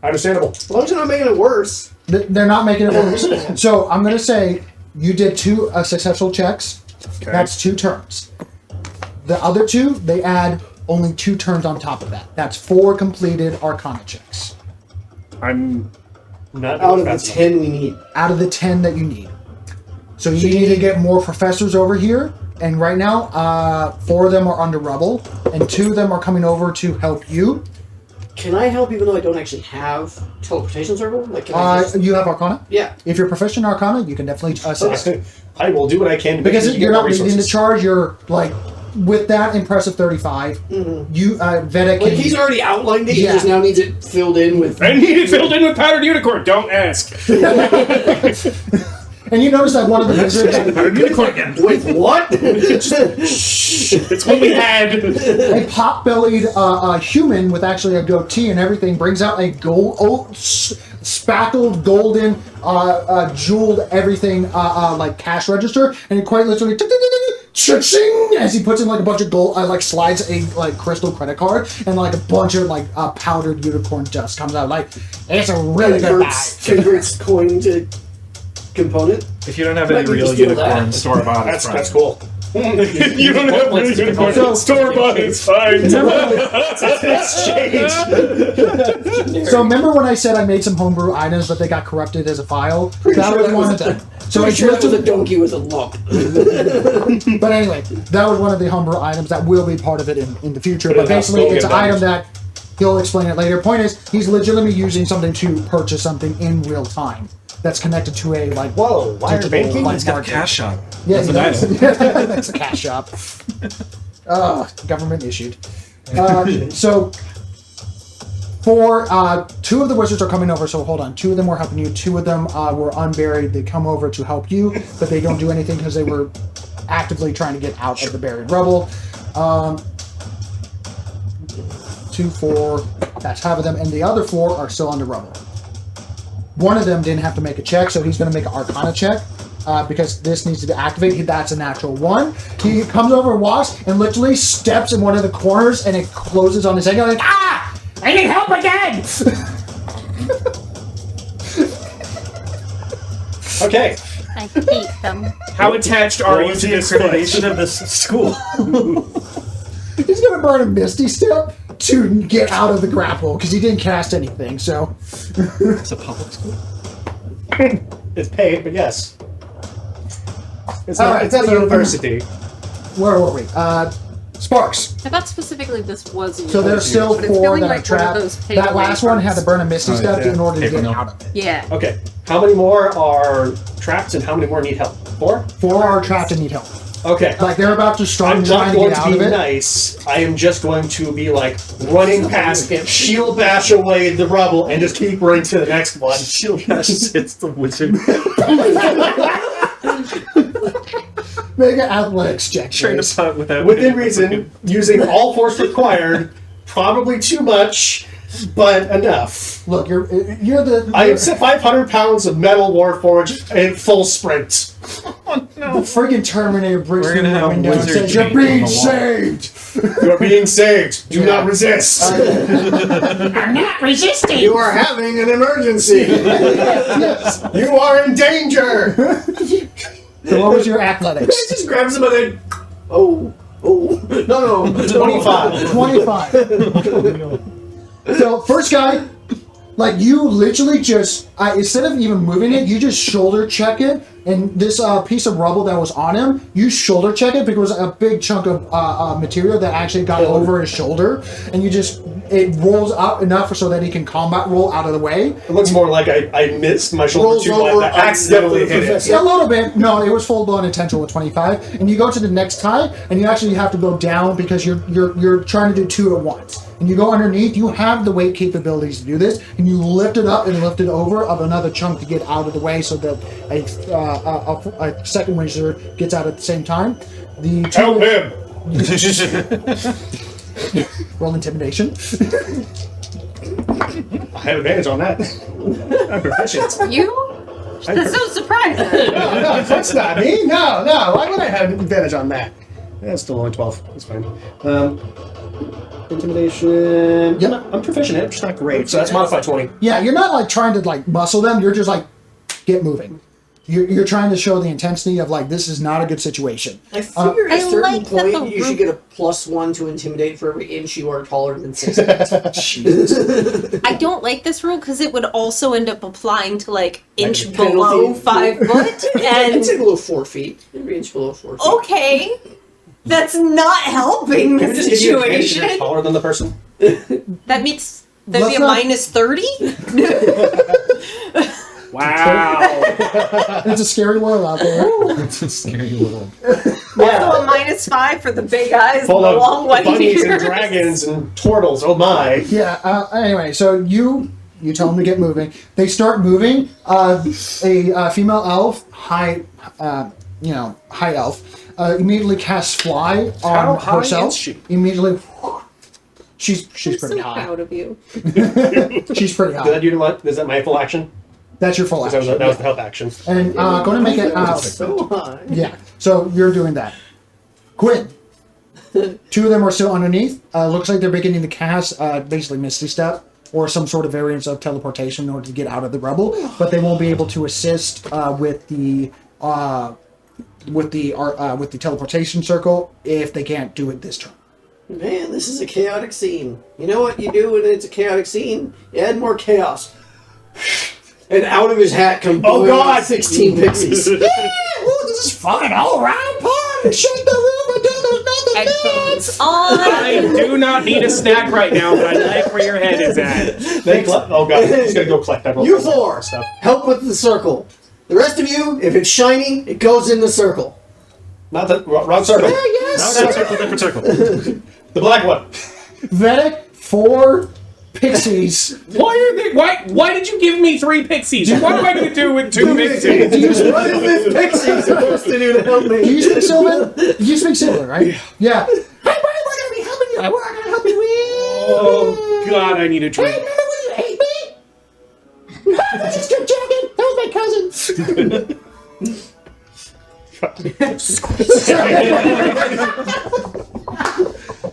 Understandable. As long as you're not making it worse. They're not making it worse. So I'm going to say you did 2 successful checks. Okay. That's 2 turns. The other 2, they add only 2 turns on top of that. That's 4 completed Arcana checks. I'm Not Out of the fast 10 we need. Out of the 10 that you need. So you need to get more professors over here. And right now, 4 of them are under rubble, and 2 of them are coming over to help you. Can I help even though I don't actually have teleportation circle? Like, can I just... You have Arcana? Yeah. If you're proficient in Arcana, you can definitely assist. enough. I will do what I can to Because make sure you you're get not more leading the resources. charge, you're like, with that impressive 35, you, Vedic Like, can... he's already outlined it, he Yeah. just now needs it filled in with... I need it filled in with powdered unicorn. Don't ask. And you notice that one of the wizards... With what? It's what we had. A pot-bellied human with actually a goatee and everything brings out a spackled golden jeweled everything like cash register, and it quite literally cha-ching, as he puts in like a bunch of gold, like slides a like crystal credit card, and like a bunch of like powdered unicorn dust comes out. Like, it's a really good buy. Converts coin to component. If you don't have Might any be real just do unicorn that. store bought, That's cool. You don't have really unicorn. Store bought. It's fine. So remember when I said I made some homebrew items, but they got corrupted as a file? That was one of them. So I'm it's sure that was a written- donkey with a lump. But anyway, that was one of the homebrew items that will be part of it in the future. But But basically, we'll it's get an that. item that he'll explain it later. Point is, he's legitimately using something to purchase something in real time. that's connected to a like Whoa, wire digital, banking? like, It's got a market. cash shop. Yeah, That's an he item. does. That's a cash shop. Government issued. So, for two of the wizards are coming over. So hold on, two of them were helping you. Two of them were unburied. They come over to help you, but they don't do anything because they were actively trying to get out of the buried rubble. 2, 4. That's half of them, and the other 4 are still under rubble. One of them didn't have to make a check, so he's going to make an Arcana check. Because this needs to be activated. That's a natural 1. He comes over, walks, and literally steps in one of the corners, and it closes on his head. Like, ah! I need help again! Okay. I hate them. How attached are What you was to the this accreditation foot? of this school? He's going to burn a Misty Step to get out of the grapple, because he didn't cast anything, so... It's a public school. It's paid, but yes. It's All not, right, it's not a so- university. Where were we? Sparks. I thought specifically this was. So there's still But it's 4 feeling that like are one of trapped. those That last one had to burn a Misty Oh, Step yeah. in order to Paper get mill. out of it. Yeah. Okay. How many more are trapped and how many more need help? 4? 4 are trapped and need help. Okay. Like, they're about to start I'm trying not to going get to out of be it. nice. I am just going to be like running past, shield bash away the rubble, and just keep running to the next one. Shield Bash hits the wizard. Make an athletics check. Trying please. to punt without Within reason, using all force required. Probably too much, but enough. Look, you're the... I am 500 pounds of metal warforged in full sprint. The friggin' Terminator breaks We're through gonna the have window and wizard says, "You're paint on being the wall." saved." You are being saved. Do Yeah. not resist. I'm not resisting. You are having an emergency. Yes. You are in danger. So what was your athletics? Just grab some of the Oh. No. 25. 25. So first guy, like you literally just instead of even moving it, you just shoulder check it, and this piece of rubble that was on him, you shoulder check it because it was a big chunk of material that actually got over his shoulder, and it rolls up enough so that he can combat roll out of the way. It looks more like I missed my shoulder Rolls too over much. I accidentally hit it. Yeah, a little bit. No, it was full blown intentional with 25. And you go to the next tie, and you actually have to go down because you're trying to do 2 at once. And you go underneath. You have the weight capabilities to do this, and you lift it up and lift it over of another chunk to get out of the way, so that a second wizard gets out at the same time. The Help him! roll intimidation. I have advantage on that. I'm proficient. You? That's so surprising. No, that's not me. No. Why would I have advantage on that? That's still only 12. That's fine. Intimidation. Yep. I'm proficient in it, just not great. So that's modified 20. Yeah, you're not like trying to like muscle them. You're just like get moving. You're trying to show the intensity of like this is not a good situation. I figure at a I certain like that point the you should roof- get a +1 to intimidate for every inch you are taller than 6 feet. I don't like this rule because it would also end up applying to like inch penalty. below 5 foot. And And below 4 feet. Every inch below 4 feet. okay, that's not helping Can the we just give you advantage if you're situation. taller than the person? That makes that'd Let's be a not- minus 30. Wow. It's a scary world out there. It's a scary world. Also a minus 5 for the big eyes, Full and the of long white bunnies ears. and dragons and turtles. Oh my. Yeah. Anyway, so you tell them to get moving. They start moving. A female elf, high elf, immediately casts fly How on high herself. is she? Immediately, she's I'm pretty so high. proud of you. She's pretty Did high. that utilize? Is that my full action? That's your full 'Cause action. that was the help action. And going to make it. So high. Yeah. So you're doing that. Quinn. 2 of them are still underneath. Looks like they're beginning to cast basically Misty Step or some sort of variance of teleportation in order to get out of the rubble, but they won't be able to assist with the teleportation circle if they can't do it this turn. Man, this is a chaotic scene. You know what you do when it's a chaotic scene? You add more chaos. And out of his hat come Oh, God! 16 pixies. Yeah, ooh, this is fun all around party. Shake the room until there's nothing headphones on. I do not need a snack right now, but I like where your head is at. Oh god, he's gonna go collect that. You four, help with the circle. The rest of you, if it's shiny, it goes in the circle. Not the wrong circle. yes. No, different circle. The black one. Vedic, 4 pixies. Why did you give me 3 pixies? What am I going to do with 2 pixies? What is this pixie supposed to do to help me? Do you speak Sylvan? You speak Sylvan, right? Yeah. Hey, buddy, we're gonna be helping you. We're gonna help you with. Oh God, I need a drink. Hey, remember when you hate me? Just kept joking. That was my cousin.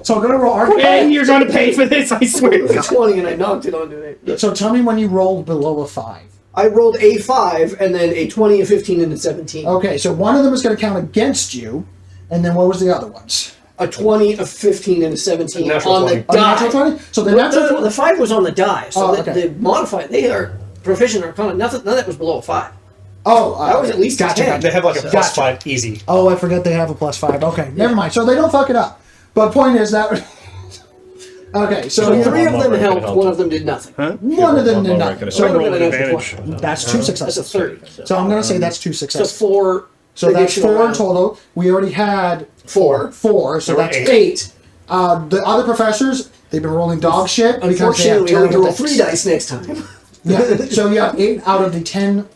So I'm gonna roll And you're going to pay for this, I swear. 20 and I knocked it onto it. So tell me when you rolled below a 5. I rolled a 5 and then a 20, a 15, and a 17. Okay, so one of them is going to count against you, and then what was the other ones? A 20, a 15, and a 17 A on natural the 20. A die. natural 20? So the natural 20. The 5 was on the die, so Oh, the okay. modified, they are proficient Arcana. None of that was below a 5. Oh, That was at least a 10. They have like a plus Gotcha. 5 easy. Oh, I forget they have a +5. Okay, never mind. So they don't fuck it up. But point is that. Okay, so So 3 of one them more helped, could one help. of them did nothing. one of them One did more nothing. could So help. Roll an advantage. extra 20. that's 2 That's successes. a 30. So I'm going to say that's 2 So successes. 4. So that's 4 in rounds. total. We already had 4. 4, so There were that's 8. 8. The other professors, they've been rolling dog shit because they have Unfortunately, we only terrible roll 3 dice. dice next time. Yeah, so you have 8 out of the 10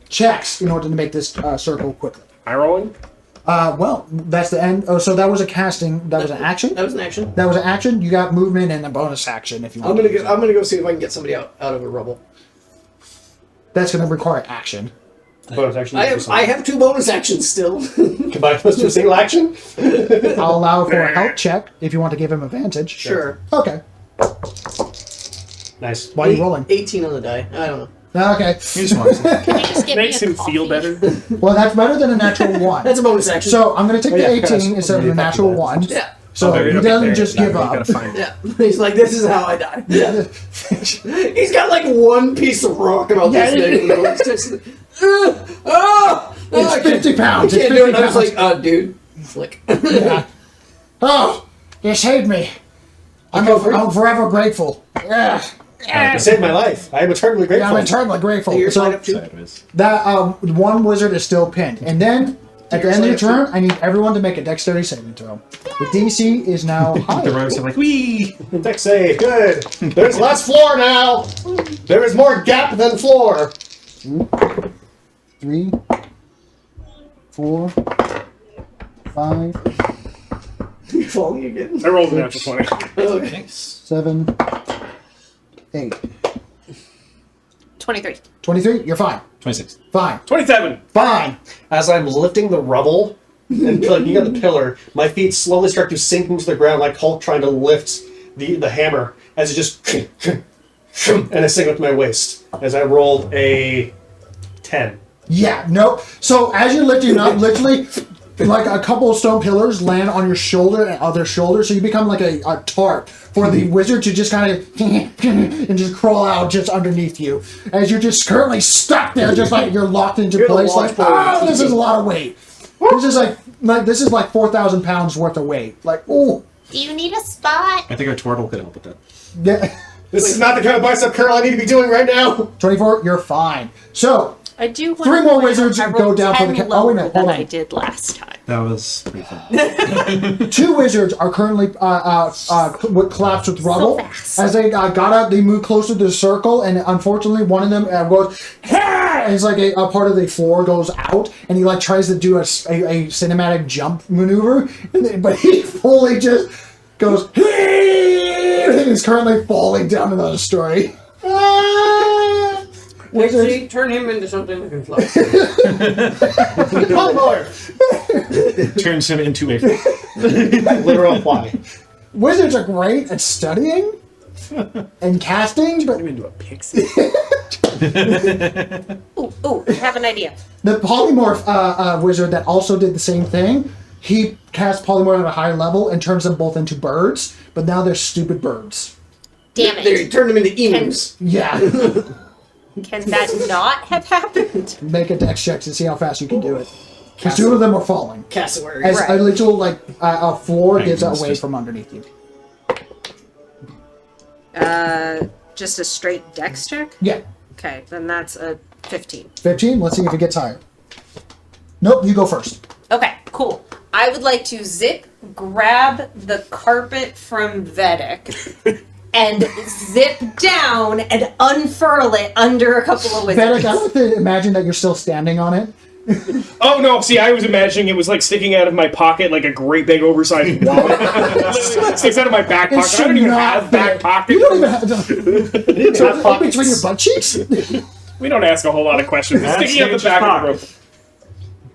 checks in order to make this circle quickly. I rolling? Well, that's the end. Oh, so that was a casting. That was an action. That was an action. That was an action. You got movement and a bonus action if you want. I'm gonna go see if I can get somebody out of a rubble. That's going to require action. Bonus action. I have 2 bonus actions still. Combine those to a single action. I'll allow for a help check if you want to give him advantage. Sure. Okay. Nice. Why are you rolling? 18 on the die. I don't know. Okay. Can you just get Makes me a him feel coffee? better. Well, that's better than a natural 1. That's a bonus action. So I'm going to take the yeah, 18 that's- instead of yeah, the natural that. 1. yeah. So he doesn't just give up. You gotta find it. Yeah. He's like, this is how I die. Yeah. He's got like 1 piece of rock about Yeah, this big. It's just, It's 50 pounds. I It's can't 50 do it. I was pounds. like, dude. Flick. Yeah. Oh, you saved me. I'm forever grateful. Yeah. You saved my life. I am eternally Yeah, grateful. I'm eternally grateful. You're So tied up too? Sideways. that one wizard is still pinned, and then at the end of your Sideways. turn, I need everyone to make a dexterity saving throw. The DC is now The higher. rogues are like, wee! Dex save. Good. There's less floor now. There is more gap than floor. 3, 4, 5, You're falling again. I rolled a natural 20. Okay. 7, 8, 23. 23. You're fine. 26. Fine. 27! Fine. As I'm lifting the rubble and plugging at the pillar, my feet slowly start to sink into the ground like Hulk trying to lift the hammer as it just and I sink up to my waist as I rolled a 10. Yeah. Nope. So as you're lifting up, literally, like a couple of stone pillars land on your shoulder and other shoulder, so you become like a tarp for the wizard to just kind of and just crawl out just underneath you as you're just currently stuck there, just like you're locked into You're the place. Like, washboard. oh, this is a lot of weight. This is like 4,000 pounds worth of weight. Like, oh, Do you need a spot? I think our turtle could help with that. yeah. This is not the kind of bicep curl I need to be doing right now. 24. You're fine. So I do. 3 more wizards go down for the. Oh wait, no, hold than on. I did last time. That was pretty fun. 2 wizards are currently collapsed with rubble. fast. As they got up, they moved closer to the circle, and unfortunately, one of them goes, "Ha!" And it's like a part of the floor goes out, and he like tries to do a cinematic jump maneuver, but he fully just goes, and is currently falling down another story. Ah! Wizards. Actually, turn him into something that can fly. Turns him into a. Literal fly. Wizards are great at studying and casting, but I'm into a pixie. Ooh, I have an idea. the polymorph wizard that also did the same thing, he cast polymorph at a higher level and turns them both into birds, but now they're stupid birds. Damn They it. turned him into emus. Yeah. Can that not have happened? Make a dex check to see how fast you can do it. Because 2 of them are falling. Cassowary. As Right. a little, like, a floor gives Thank you, away Mr. from underneath you. Just a straight dex check? Yeah. Okay, then that's a 15. 15. Let's see if it gets higher. Nope, you go first. Okay, cool. I would like to grab the carpet from Vedic and zip down and unfurl it under a couple of wizards. Vedic, I like to imagine that you're still standing on it. Oh no! See, I was imagining it was like sticking out of my pocket like a great big oversized wallet. It sticks out of my back It pocket. I should don't even not have back fit. pockets. You don't even have to. So have pockets. between your butt cheeks? We don't ask a whole lot of questions. It's That's sticking out the nature's back of the pocket.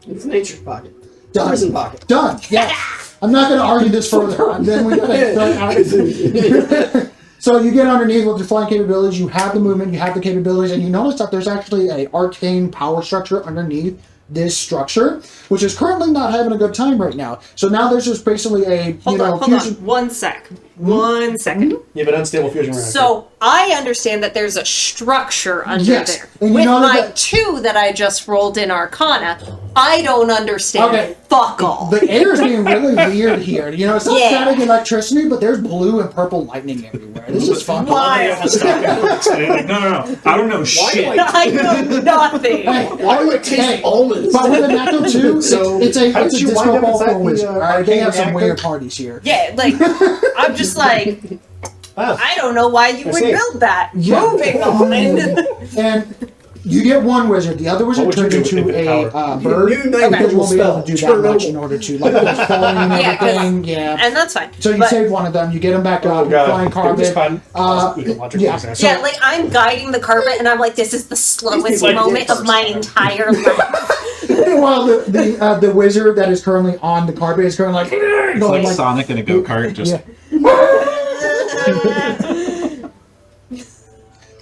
rope. It's nature's pocket. Done. Prison pocket. Done. Yeah. I'm not going to argue this further. Then we gotta So you get underneath with your flying capabilities. You have the movement. You have the capabilities, and you notice that there's actually a arcane power structure underneath this structure, which is currently not having a good time right now. So now there's just basically a Hold on. fusion. 1 sec. 1 second. You have an unstable fusion reactor. So I understand that there's a structure under Yes, there. and you With know my that- 2 that I just rolled in Arcana, I don't understand Okay. fuck all. The air is being really weird here. You know, it's not Yeah. static electricity, but there's blue and purple lightning everywhere. This is fun. Wild. No. I don't know shit. I know nothing. Hey, Why do I taste almonds? But with a natural 2, So, it's a how did you disco wind up ball inside for a the, wizard. All right, they arcane have some reactor? weird parties here. Yeah, like, I'm just like, Ah. I don't know why you would see. build that. Yeah. Moving on. And you get one wizard. The other wizard What would turns you do into with a infinite power? bird. New night Because you won't be able to do spell. that much in order to, like, there's falling and Yeah, 'cause- everything. Yeah. And that's fine. So you But- save one of them. You get them back Oh, up. God. Flying carpet. Yeah. So- Yeah, like I'm guiding the carpet, and I'm like, this is the slowest like moment of my entire life. Well, the wizard that is currently on the carpet is currently like It's going like Sonic in a go-kart, just... Yeah.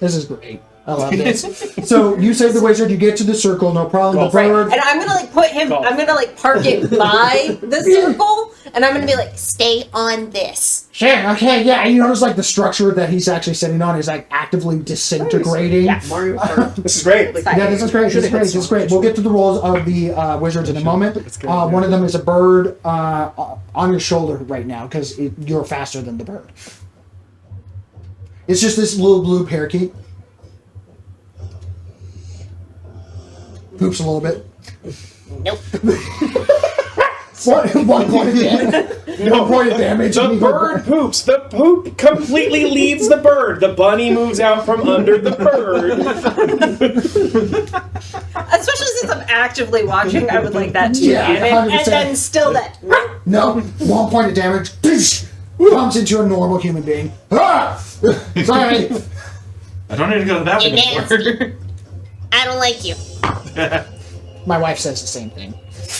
This is great. I love this. So you save the wizard, you get to the circle, no problem. The Right. bird, And I'm gonna like put him. I'm gonna like park it by the circle, and I'm gonna be like, stay on this. sure, okay, yeah. And you notice like the structure that he's actually sitting on is like actively disintegrating. Yeah. Mario Kart. This is great. Yeah, this is great. This is great. This is great. We'll get to the roles of the wizards in a moment. One of them is a bird on your shoulder right now because you're faster than the bird. It's just this little blue parakeet. Poops a little bit. Nope. One point of damage. 1 point of damage. The bird poops. The poop completely leaves the bird. The bunny moves out from under the bird. Especially since I'm actively watching, I would like that to Yeah, happen. 100%. And then still that. No, 1 point of damage. Comes into a normal human being. Ah! Sorry. I don't need to go to that You're anymore. nasty. I don't like you. My wife says the same thing.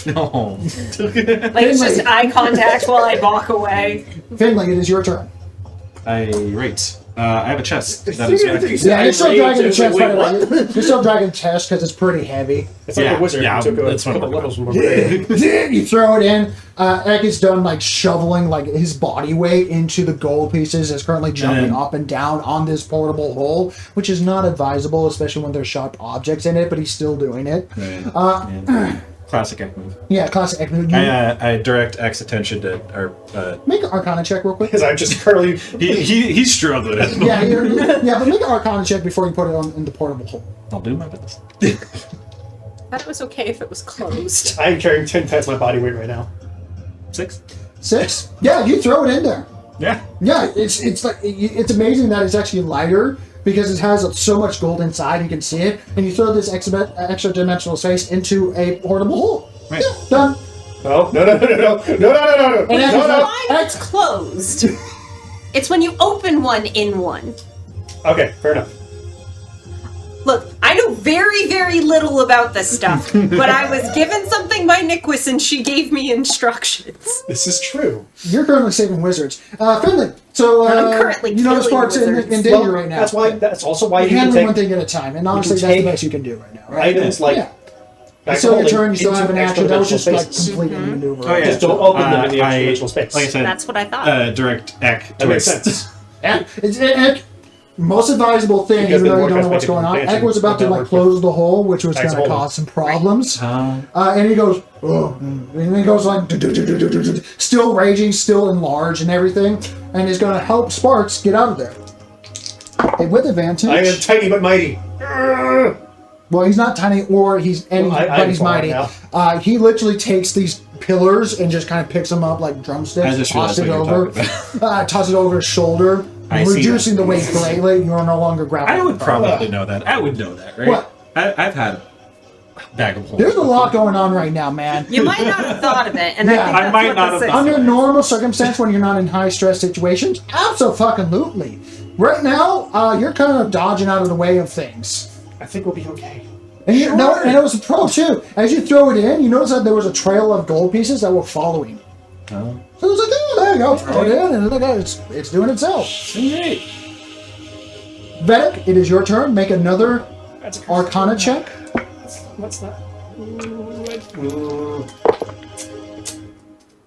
No. Like it's just eye contact while I walk away. Finley, it is your turn. Right. I have a chest. That is Yeah, you're still Rage, dragging the it's chest. like, By the way. You're still dragging the chest because it's pretty heavy. It's like Yeah, a wizard yeah, who took that's what a I'm couple working levels from over. You throw it in. Ek is done like shoveling like his body weight into the gold pieces. Is currently jumping And- up and down on this portable hole, which is not advisable, especially when there's sharp objects in it. But he's still doing it. Classic Ek move. Yeah, classic Ek move. I direct Ek's attention to, Make an Arcana check real quick. Because I'm just currently. he's struggling at the moment. Yeah, but make an Arcana check before you put it in the portable hole. I'll do my best. I thought it was okay if it was closed. I'm carrying 10 times my body weight right now. 6? 6. Yeah, you throw it in there. Yeah. Yeah, it's like it's amazing that it's actually lighter because it has so much gold inside. You can see it, and you throw this extra dimensional space into a portable hole. Right. Yeah, done. No. And Why it's closed? It's when you open one in one. Okay, fair enough. Look, I know very, very little about this stuff, but I was given something by Niquis and she gave me instructions. This is true. You're currently saving wizards, Finley. So I'm currently you know killing Spark's in wizards. danger right now. That's also why You're you can handling one take thing at a time, and honestly, can that's the take best you can do right now. Right? items like. Yeah. back So your holding turn, you still have an into action. That was just like extra-dimensional spaces. completing the maneuver. Oh, yeah. Just don't open them in the I- extra-dimensional space. Like I said, That's what I thought. direct Ek That makes towards sense. Yeah, it's most advisable thing, You guys even though been you don't know working what's going on, expansion Egg was about to like network close the hole, which was going Nice to hole. cause some problems. Oh. And he goes, oh, and he goes like, still raging, still enlarged and everything, and he's going to help Sparks get out of there. And with advantage. I am tiny but mighty. Well, he's not tiny, or he's any, Well, but he's I'm mighty. now. He literally takes these pillars and just kind of picks them up like I drumsticks, just tosses it realized what over, you're talking tosses it over his shoulder, I see reducing that. the weight greatly. You're no longer grappling. I would probably know that. I would know that, right? What? I've had a bag of holes. There's a lot going on right now, man. You might not have thought of it, and Yeah. I think I that's might what not this have is. thought Under normal circumstance, when you're not in high stress situations, absolutely. Right now, you're kind of dodging out of the way of things. I think we'll be okay. And you know, and it was a pro too. As you throw it in, you notice that there was a trail of gold pieces that were following. Oh. So it was like, oh, there you go, throw it in, and look at it, it's doing itself. Great. Vedic, it is your turn. Make another That's a Arcana check. What's that?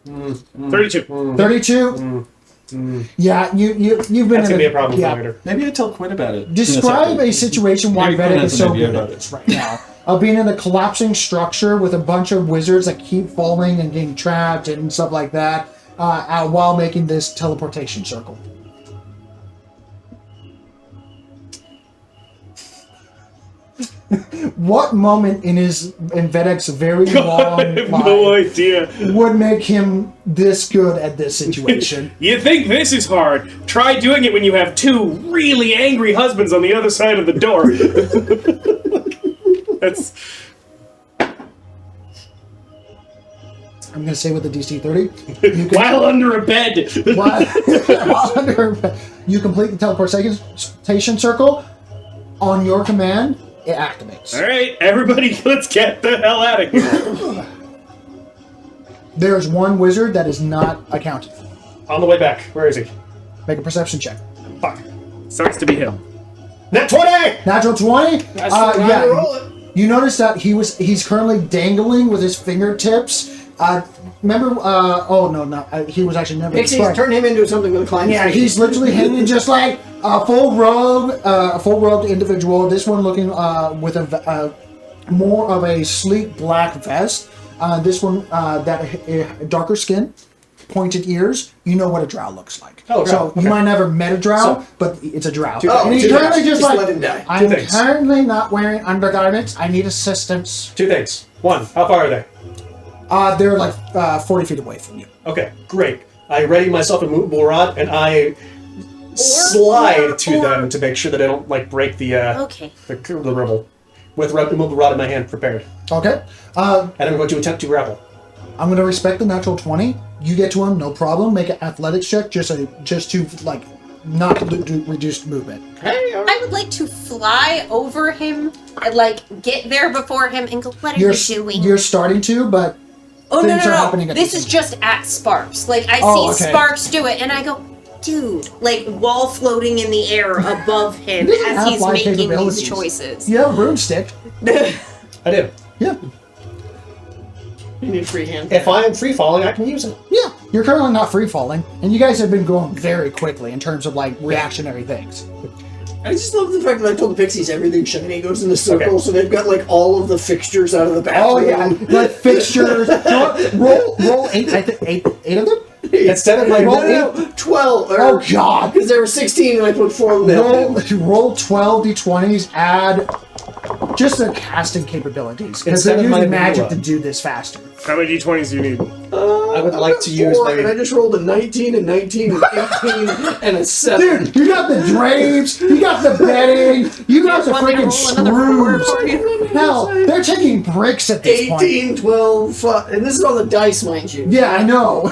32. 32. Yeah, you've been That's in gonna be a problem yeah. for later. Maybe I tell Quinn about it. Describe a situation why Maybe Quinn Vedic has is an so idea good about at this right now. Of being in a collapsing structure with a bunch of wizards that keep falling and getting trapped and stuff like that, while making this teleportation circle. What moment in Vedek's very long I have life no idea. would make him this good at this situation? You think this is hard? Try doing it when you have two really angry husbands on the other side of the door. That's I'm going to say with the DC 30. You can, while under a bed. while under, you complete the teleportation circle. On your command, it activates. All right, everybody, let's get the hell out of here. There's one wizard that is not accounted for. On the way back. Where is he? Make a perception check. Fuck. Sucks to be him. Nat 20! Natural 20. That's the way to roll it. You notice that he's currently dangling with his fingertips. Remember? Oh no, no. He was actually never. Pixies, turn him into something with a climb. Yeah, he's literally hanging just like a full robed individual. This one looking with a more of a sleek black vest. This one darker skin, pointed ears. You know what a drow looks like. Oh, drow. So Okay. you might never met a drow, So- but it's a drow. Oh, and he's two currently things. just Just like, let him die. I'm Two things. currently not wearing undergarments. I need assistance. Two things. One, how far are they? They're like 40 feet away from you. Okay, great. I ready myself a movable rod, and I slide to them to make sure that I don't like break the Okay. the rubble. With movable rod in my hand, prepared. Okay. And I'm going to attempt to grapple. I'm going to respect the natural 20. You get to him, no problem. Make an athletics check just to like not do reduced movement. Hey, all right. I would like to fly over him and like get there before him and go, what are You're you doing? you're starting to, but Oh no, things no, are no! happening at This the is same just at Sparks. Like I Oh, see okay. Sparks do it, and I go, dude, like wall floating in the air above him He doesn't as have he's flight making these capabilities. choices. you have a broomstick. I do. Yeah, You need free hand. If I am free falling, I can use it. yeah. You're currently not free falling, and you guys have been going very quickly in terms of like reactionary things. I just love the fact that I told the Pixies everything shiny goes in the circle, Okay. so they've got like all of the fixtures out of the Oh bathroom. yeah, like fixtures. roll eight. I think eight of them. Instead of like No, 12. Oh god. Because there were 16 and I put 4 of them. Roll 12 d20s. Add just the casting capabilities because they're Instead of using my magic vanilla. to do this faster. How many d20s do you need? I would like to use my- And I just rolled a 19, a 19, an 18, and a 7. Dude, you got the drapes, you got the bedding, you got the Want me to freaking roll another 4 screws. for you? Hell, they're taking bricks at this point. 18, 12, and this is on the dice, mind you. Yeah, I know.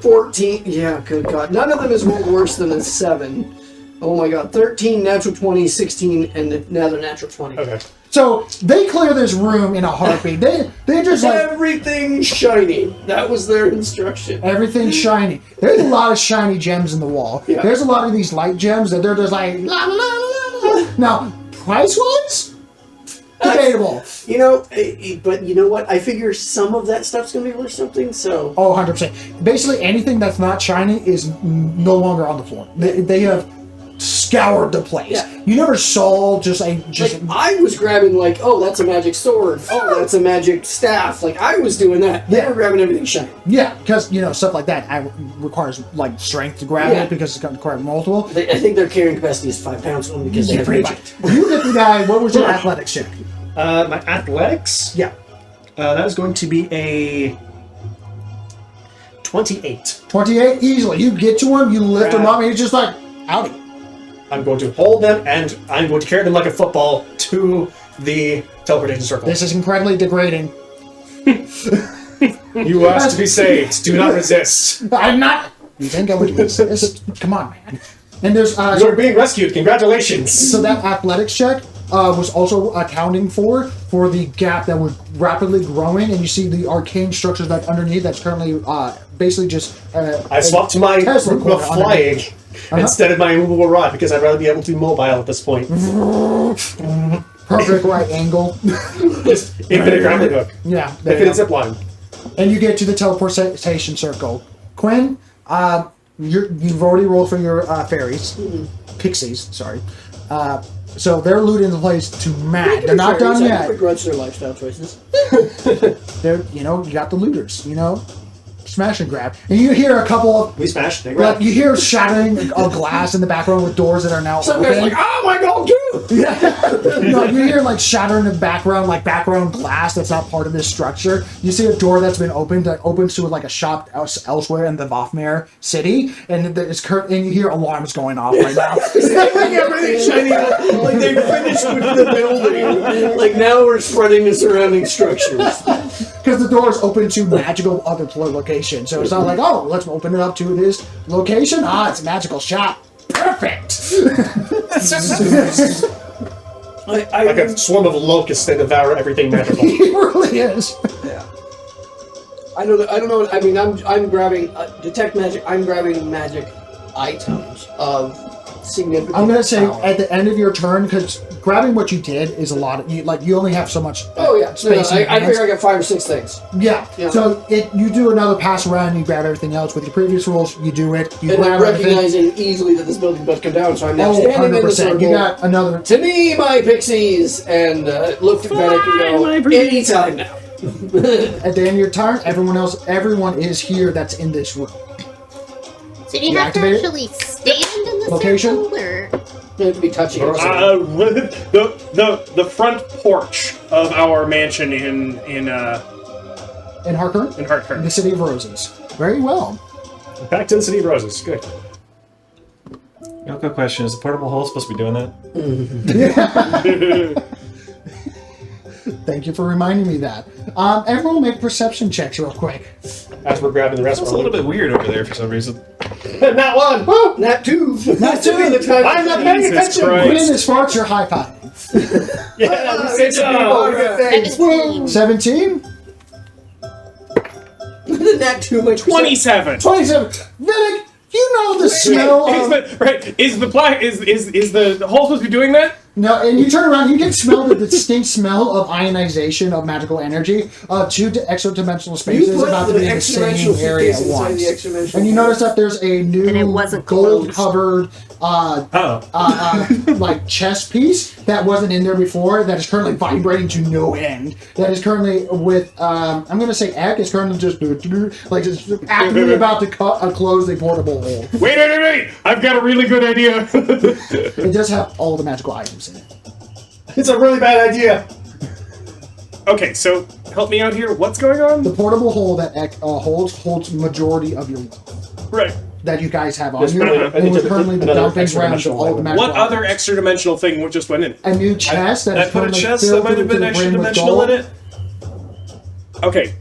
14, yeah, good God. None of them is rolled worse than a 7. Oh my God, 13, natural 20, 16, and another natural 20. Okay. So they clear this room in a heartbeat. They just like Everything shiny. That was their instruction. everything's shiny. There's a lot of shiny gems in the wall. Yeah. There's a lot of these light gems that they're just like la la la la la. Now, price wise, debatable. You know, but you know what? I figure some of that stuff's gonna be worth something, so. Oh, 100%. Basically, anything that's not shiny is no longer on the floor. They have scoured the place. Yeah. You never saw just Like, I was grabbing like, oh, that's a magic sword. Oh, that's a magic staff. Like I was doing that. They Yeah. were grabbing everything shiny. yeah, because stuff like that requires like strength to grab Yeah. it because it's going to require multiple. I think their carrying capacity is 5 pounds only because they have Pretty magic. much. You get the guy. What was your athletics check? My athletics? Yeah, That is going to be a 28. 28 easily. You get to him, you lift him up, and he's just like, howdy. I'm going to hold them, and I'm going to carry them like a football to the teleportation circle. This is incredibly degrading. You asked to be saved. Do not resist. I'm not. You think I would resist? Come on, man. And there's You're being rescued. Congratulations. so that athletics check was also accounting for the gap that was rapidly growing, and you see the arcane structures that underneath that's currently basically just. I swapped to my Tesla room of coil flying instead of my immovable rod because I'd rather be able to be mobile at this point. Perfect right angle. Just infinite grappling hook. Yeah. there you Infinite go. zip line. And you get to the teleportation circle. Quinn, you've already rolled for your fairies. Pixies, sorry. So they're looting the place to mad. They're not done I yet. begrudge their lifestyle choices. They're, you got the looters, smash and grab. And you hear a couple of, We smashed. They like, grabbed. you hear shattering of glass in the background with doors that are now Some guys open. like, oh my god, dude! No, you hear like shattering in the background, like background glass that's not part of this structure. You see a door that's been opened that opens to like a shop elsewhere in the Vothmere city, and and you hear alarms going off right now. Everything shiny. Like they finished with the building. Like now we're spreading the surrounding structures. Because the door is open to magical other locations, so it's not like, oh, let's open it up to this location. It's a magical shop. Perfect. Like a swarm of locusts that devour everything magical. It really is. I don't know. I mean, I'm grabbing detect magic. I'm grabbing magic items of significant. I'm gonna say power. at the end of your turn, because grabbing what you did is a lot. You only have so much. Oh yeah, space. in your I hands. figure I got 5 or 6 things. Yeah. Yeah. So you do another pass around and you grab everything else. With your previous rules, you do it. You And I'm grab everything. recognizing easily that this building's about to come down, so I'm now Oh, standing in the 100%. circle. You got another. To me, my pixies, and look at Vedic and go, anytime now. At the end of your turn, everyone is here that's in this room. So do you You have to activate it? actually stand in the Location? circle, or You have to be touching it. The front porch of our mansion in In Harker, Hartford. the City of Roses. Very well. Back to the City of Roses. Good. Quick question: is the portable hole supposed to be doing that? Thank you for reminding me that. Everyone make perception checks real quick. As we're grabbing the rest It's of a our little bit weird over there for some reason. Not one. Woo! Nat 2. Nat 2. The time I'm not paying Jesus attention. Christ. Quinn is farts, you're high five. Yeah, we Good said job. people. 17. 17? The Nat 2, like 27. 27. Vinic, you know the smell Is of... the hole supposed to be doing that? No, and you turn around, you can smell the distinct smell of ionization of magical energy of 2 extra-dimensional spaces put about to the be in the extra-dimensional same area at suitcase inside once. the extra-dimensional And you notice that there's a new And it wasn't gold-covered Oh, like chess piece that wasn't in there before that is currently vibrating to no end. That is currently with I'm gonna say Eck is currently just like just actively about to close the portable hole. Wait! I've got a really good idea. It does have all the magical items in it. It's a really bad idea. Okay, so help me out here. What's going on? The portable hole that Eck holds majority of your wealth Right. that you guys have on Yes, you. but I And need we're to currently put the another dumping grounds of extra-dimensional all the item. magical What other items. extra dimensional thing just went in? A new chest that I is put a currently chest that filled might have to been the extra brim with dimensional in gold. it. Okay,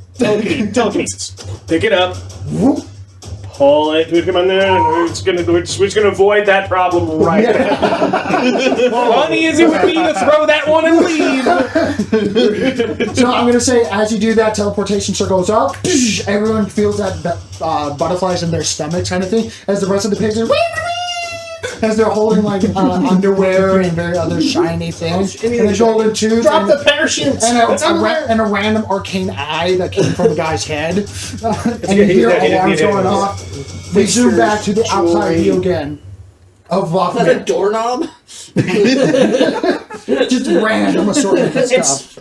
telekinesis. Pick it up, Whoop. pull it. Come on there. We're just gonna avoid that problem right now. Funny as it would be to throw that one and leave. So I'm gonna say, as you do that, teleportation circles up. Everyone feels that butterflies in their stomachs, kind of thing. As the rest of the pigs are, as they're holding like underwear and very other shiny things, and a golden tooth, Drop and, the parachutes! and, It's under there! and a random arcane eye that came from the guy's head, and you good. hear He did alarms it. going off. We zoom back to the outside Joy. view again. of Is that a Wafnet. doorknob? Just random assortment of stuff.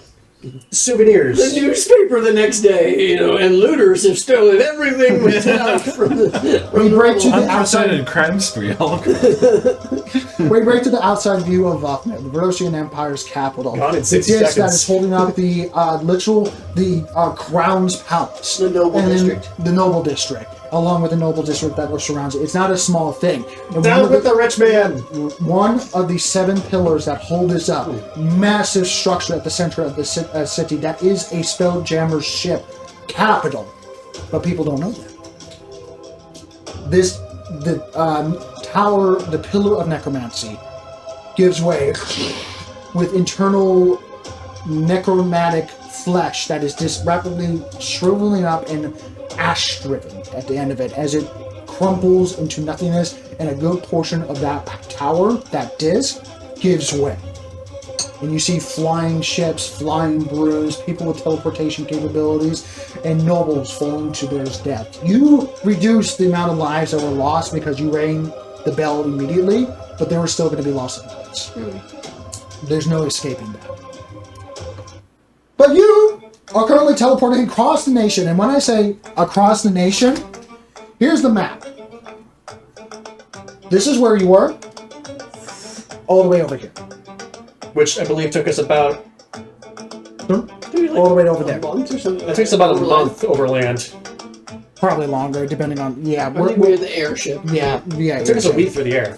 Souvenirs. The newspaper the next day, and looters have stolen everything we took from the. We break to the Unprecedented outside. crime spree. All We break to the outside view of Wafnet, the Rosian Empire's capital. Gone in The 60 disc that seconds. is holding up the crown's palace. The noble And then district. The noble district, along with the noble district that surrounds it. It's not a small thing. And one Down of with the rich man. One of the 7 pillars that hold this up, massive structure at the center of the city, that is a Spelljammer's ship capital, but people don't know that. The tower, the pillar of necromancy, gives way with internal necromantic flesh that is just rapidly shriveling up and ash-driven at the end of it as it crumples into nothingness, and a good portion of that tower, that disc, gives way. And you see flying ships, flying brooms, people with teleportation capabilities, and nobles falling to their death. You reduced the amount of lives that were lost because you rang the bell immediately, but there were still going to be lost lives. There's no escaping that. But you are currently teleporting across the nation, and when I say across the nation, here's the map. This is where you were, all the way over here. Which I believe took us about. All the way over there. A month or something? It takes about a month overland. Probably longer, depending on. Yeah, I think we're the airship. yeah. It took us a week through the air.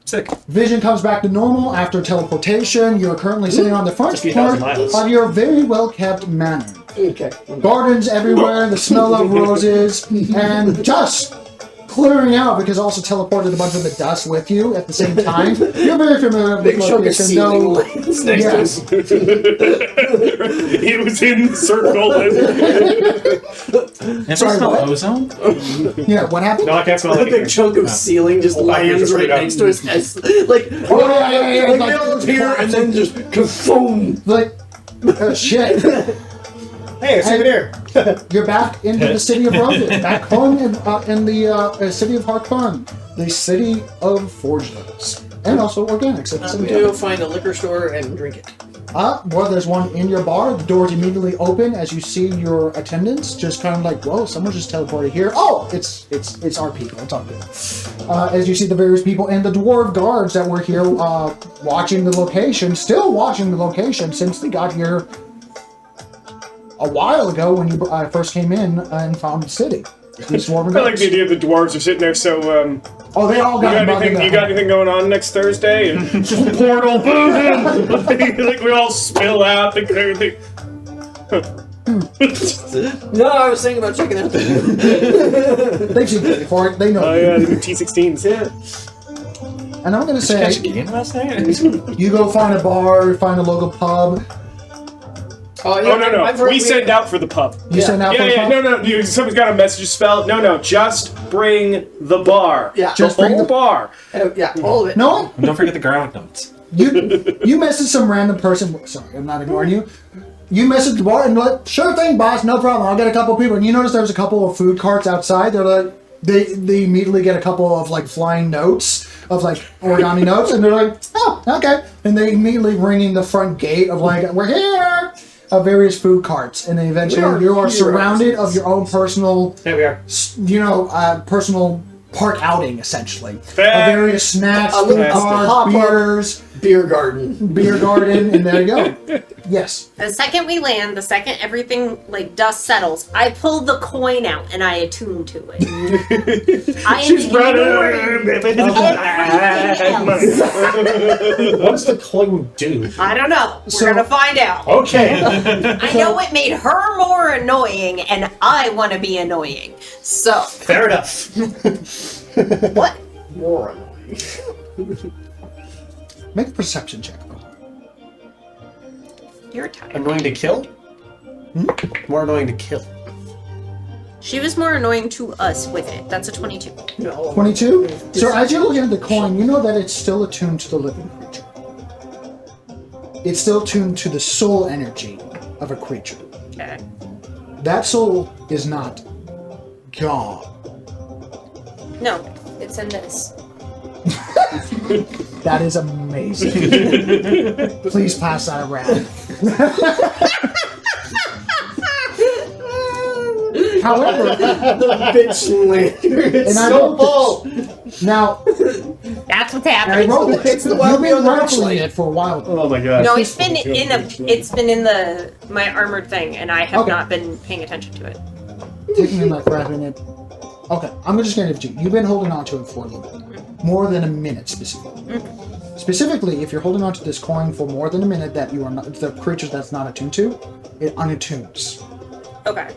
Sick. Vision comes back to normal after teleportation. You're currently sitting on the front It's a few part thousand miles. of your very well kept manor. Okay. Gardens everywhere, the smell of roses, and just clearing out because also teleported a bunch of the dust with you at the same time. You're very familiar with Big the chunk of location. ceiling No, lights next to us. It was in the circle. And Sorry, smell what? ozone? yeah, what happened? No, I can't smell A big anything. chunk of ceiling just Well, back here, lands just right put it next up. to us. As, like, Oh, yeah, like like- they'll appear and then just kaboom. Like, shit. Hey, a souvenir. You're back into the city of Roses, back home in the city of Harkon, the city of forgeless, and also organics at the I'm same gonna go time. find a liquor store and drink it. Well, there's one in your bar. The doors immediately open as you see your attendants. Just kind of like, whoa, someone just teleported here. Oh, it's our people. It's all good. As you see the various people and the dwarf guards that were here watching the location, still watching the location since they got here a while ago when you first came in and found the city. These dwarven I like guards. the idea the dwarves are sitting there. So, Oh, they all you got got anything going on next Thursday? And just portal, boom! Like we all spill out. Think everything. No, I was thinking about checking out the. They've seen it before. They know. Oh you. yeah, the new T16s. Yeah. And I'm gonna Did you catch a say, game last night? you go find a bar, find a local pub. Oh, Oh no, I've heard we send out for the pub. You send out Yeah, for a yeah, pub. no. Someone's got a message spelled. No, just bring the bar. Yeah. Just the bring whole the- bar. Yeah, all of it. No, And don't forget the garlic nuts. you message some random person. Sorry, I'm not ignoring you. You message the bar and you're like, sure thing, boss, no problem. I'll get a couple people. And you notice there's a couple of food carts outside. They're like, they immediately get a couple of like flying notes of like origami notes, and they're like, oh, okay. And they immediately ring in the front gate of like, we're here. Of various food carts, and then eventually We are you are heroes. surrounded of your own personal, There we are. personal park outing, essentially. Of Fair. various snacks, A food little carts, pop-up. beers, Beer garden. beer garden, and there you go. Yes. The second we land, the second everything like dust settles, I pull the coin out and I attune to it. I am She's ignoring everything else. What does the coin do? I don't know. We're So- gonna find out. Okay. I know it made her more annoying, and I want to be annoying. So Fair enough. what? More annoying. Make a perception check. You're tired. Annoying to kill? More annoying to kill. She was more annoying to us with it. That's a 22. No. 22? So as you're looking at the coin, you know that it's still attuned to the living creature. It's still attuned to the soul energy of a creature. Okay. That soul is not gone. No, it's in this. That is amazing. Please pass that around. However, The bitch lantern. It's And I so wrote full. Now, That's what's I happening. wrote it. It's the You've one been on the ruffling website. it for a while. Oh my god. No, it's been in my armored thing, and I have Okay. not been paying attention to it. Taking in like grabbing it. Okay, I'm just gonna give it to you. You've been holding on to it for a little bit. More than a minute, specifically. Specifically, if you're holding on to this coin for more than a minute that you are not, the creatures that's not attuned to, it unattunes. Okay.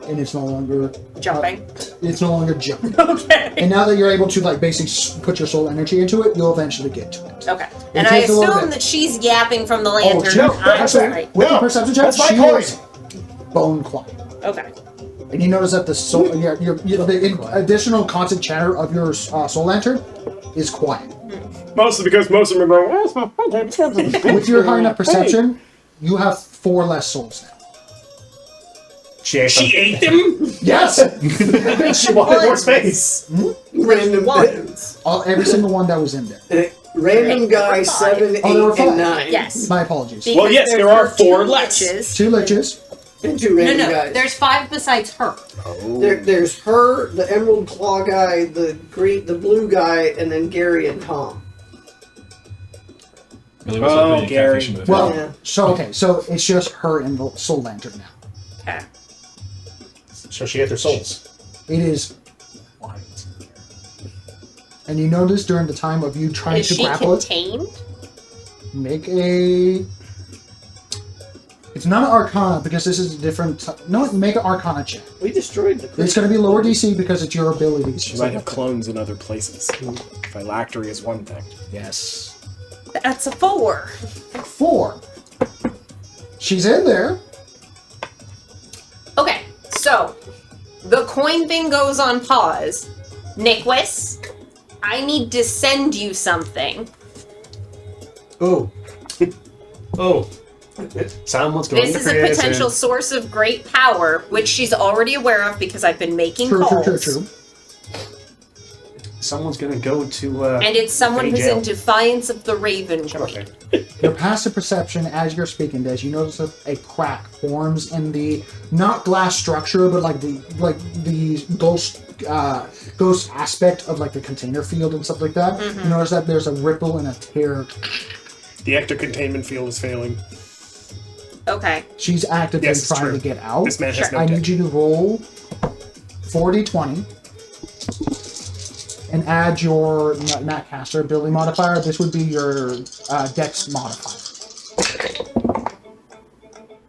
And it's no longer Jumping. it's no longer jumping. Okay. And now that you're able to like basically put your soul energy into it, you'll eventually get to it. Okay. And I takes a little assume bit. that she's yapping from the lantern. no, I'm actually, sorry. with the No, perception check, that's my she coin. is bone quiet. Okay. And you notice that the soul, the additional constant chatter of your soul lantern is quiet. Mostly because most of them are going. With your high enough perception, you have 4 less souls now. She ate them. Yes, She wanted more space. Random bits. every single one that was in there. Random guy 7, 8, Oh, there were 5. and 9. Yes. My apologies. Because Well, yes, there's there are the 4 two less. witches. 2 liches. And 2 No, random no. guys. There's 5 besides her. There's her, the Emerald Claw guy, the blue guy, and then Gary and Tom. Really was Oh, hoping you Gary. catfish with it. Well, Yeah. so it's just her and the soul lantern now. Okay. So she ate their souls. It is quiet. And you notice during the time of you trying Is to she grapple it, contained? make a. It's not an Arcana because this is a different. No, make an Arcana check. We destroyed the It's creature. going to be lower DC because it's your abilities. She might have clones in other places. Phylactery is one thing. Yes. That's a 4. 4. She's in there. Okay, so the coin thing goes on pause. Niquis, I need to send you something. Oh. Oh. Someone's going This to is a prison. potential source of great power, which she's already aware of because I've been making True, calls. true, true, true. Someone's going to go to. And it's someone Any who's jail. in defiance of the Raven Okay. Queen. Your passive perception as you're speaking this, you notice a crack forms in the not glass structure, but like the ghost aspect of like the container field and stuff like that. You notice that there's a ripple and a tear. The ecto containment field is failing. Okay. She's actively Yes, it's trying true. to get out. This man has Sure. no I dick. need you to roll 40-20 and add your not caster ability modifier. This would be your dex modifier.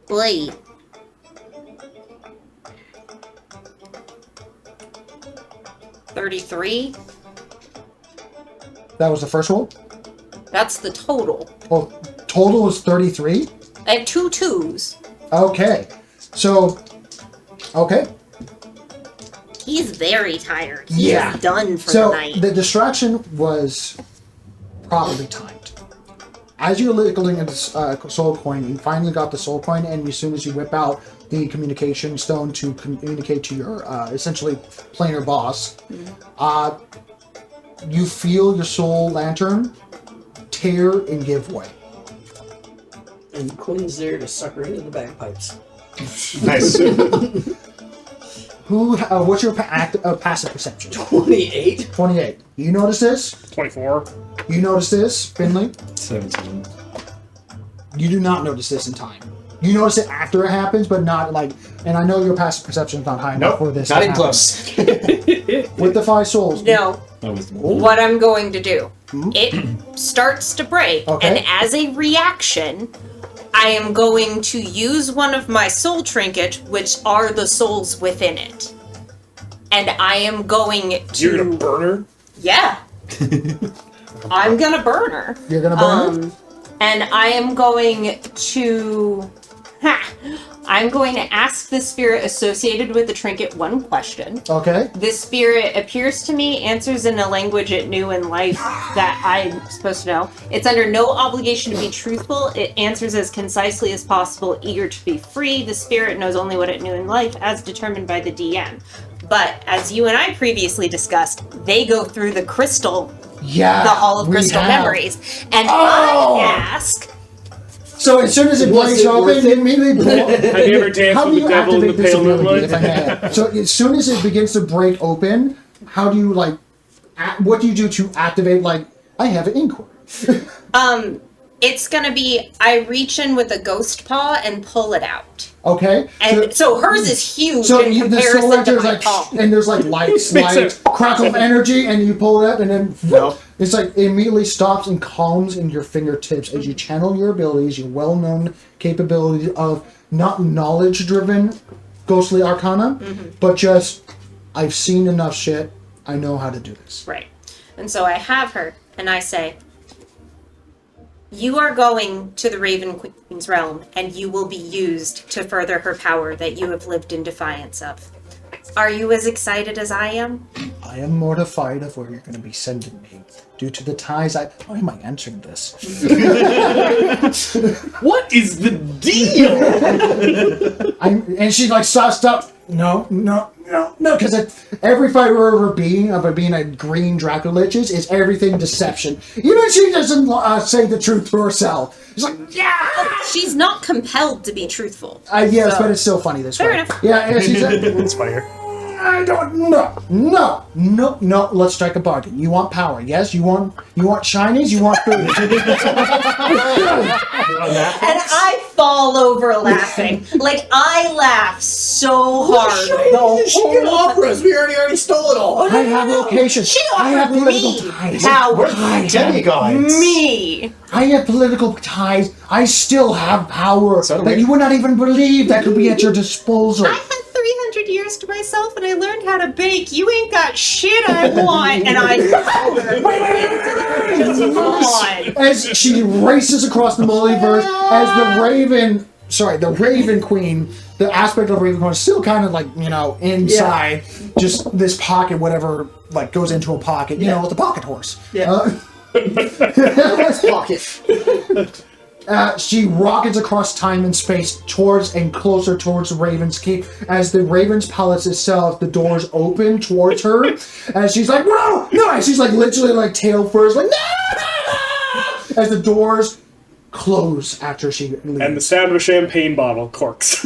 Wait. $33? That was the first roll. That's the total. Well, total is 33. I have 2 2s. Okay. So, okay. He's very tired. He's Yeah. done for So the night. the distraction was properly timed. As you're littling a soul coin, you finally got the soul coin, and as soon as you whip out the communication stone to communicate to your essentially planar boss, you feel your soul lantern tear and give way. And Quinn's there to suck her into the bagpipes. Nice. Who? What's your passive perception? 28? 28. You notice this? 24. You notice this, Finley? 17. You do not notice this in time. You notice it after it happens, but not like. And I know your passive perception is not high enough Nope. for this. Not to even happen. close. With the 5 souls. No. That was the What I'm going to do. It starts to break, Okay. and as a reaction, I am going to use one of my soul trinkets, which are the souls within it. And I am going to. You're gonna burn her? Yeah. I'm gonna burn her. You're gonna burn it? And I am going to. I'm going to ask the spirit associated with the trinket one question. Okay. This spirit appears to me, answers in a language it knew in life that I'm supposed to know. It's under no obligation to be truthful. It answers as concisely as possible, eager to be free. The spirit knows only what it knew in life, as determined by the DM. But as you and I previously discussed, they go through the crystal, Yeah. the Hall of we Crystal have. Memories. And Oh! I ask, So as soon as it Was breaks it open, worth it immediately Have you ever danced How do with you the devil in the activate this pale ability, moonlight? if I may? So as soon as it begins to break open, how do you what do you do to activate? Like, I have an inquiry. it's gonna be, I reach in with a ghost paw and pull it out. Okay. And so hers is huge So in the comparison soul to is my like, paw. and there's like lights, Makes sense. crackle of energy, and you pull it up, and then No. it's like it immediately stops and calms in your fingertips as you channel your abilities, your well-known capability of not knowledge-driven ghostly arcana, but just I've seen enough shit. I know how to do this. Right. And so I have her, and I say, you are going to the Raven Queen's realm, and you will be used to further her power that you have lived in defiance of. Are you as excited as I am? I am mortified of where you're going to be sending me due to the ties. Why am I answering this? What is the deal? And she's like, stop. No, because every fight we're ever being of it being a green Dracula Liches is everything deception. Even she doesn't say the truth to herself. She's like, She's not compelled to be truthful. yes, So- but it's still funny this Fair way. enough. Yeah, she's like, It's fire. I don't, no, let's strike a bargain. You want power, yes? You want shinies? You want food? And I fall over laughing. Like, I laugh so hard. the Shit whole operas. We already stole it all. I have locations. She I have offered political me ties. power. Demigods. Me. I have political ties. I still have power So do that we. you would not even believe that could be at your disposal. I had 300 years to myself and I learned how to bake. You ain't got shit I want. And I Come on. As she races across the multiverse, as the Raven Queen, the aspect of Raven Queen is still kind of like, inside, just this pocket, whatever, like goes into a pocket, with the pocket horse. Yeah. Pocket. She rockets across time and space towards and closer towards the Raven's Keep. As the Raven's Palace itself, the doors open towards her. As she's like, no! And she's like literally like tail first, like, no! As the doors close after she leaves. And the sound of a champagne bottle corks.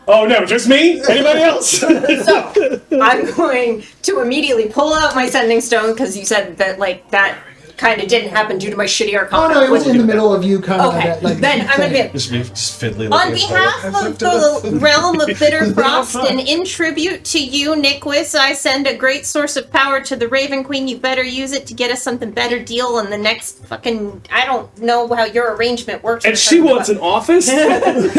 Oh no, just me? Anybody else? So, I'm going to immediately pull out my sending stone because you said that, that kind of didn't happen due to my shitty arcana. Oh no, it was in the middle of you kind of. Okay, then I'm going to be... Just fiddly. On behalf of the realm of Bitter Frost and in tribute to you, Niquis, I send a great source of power to the Raven Queen. You better use it to get us something better deal on the next fucking... I don't know how your arrangement works. And with she her, wants but an office? I better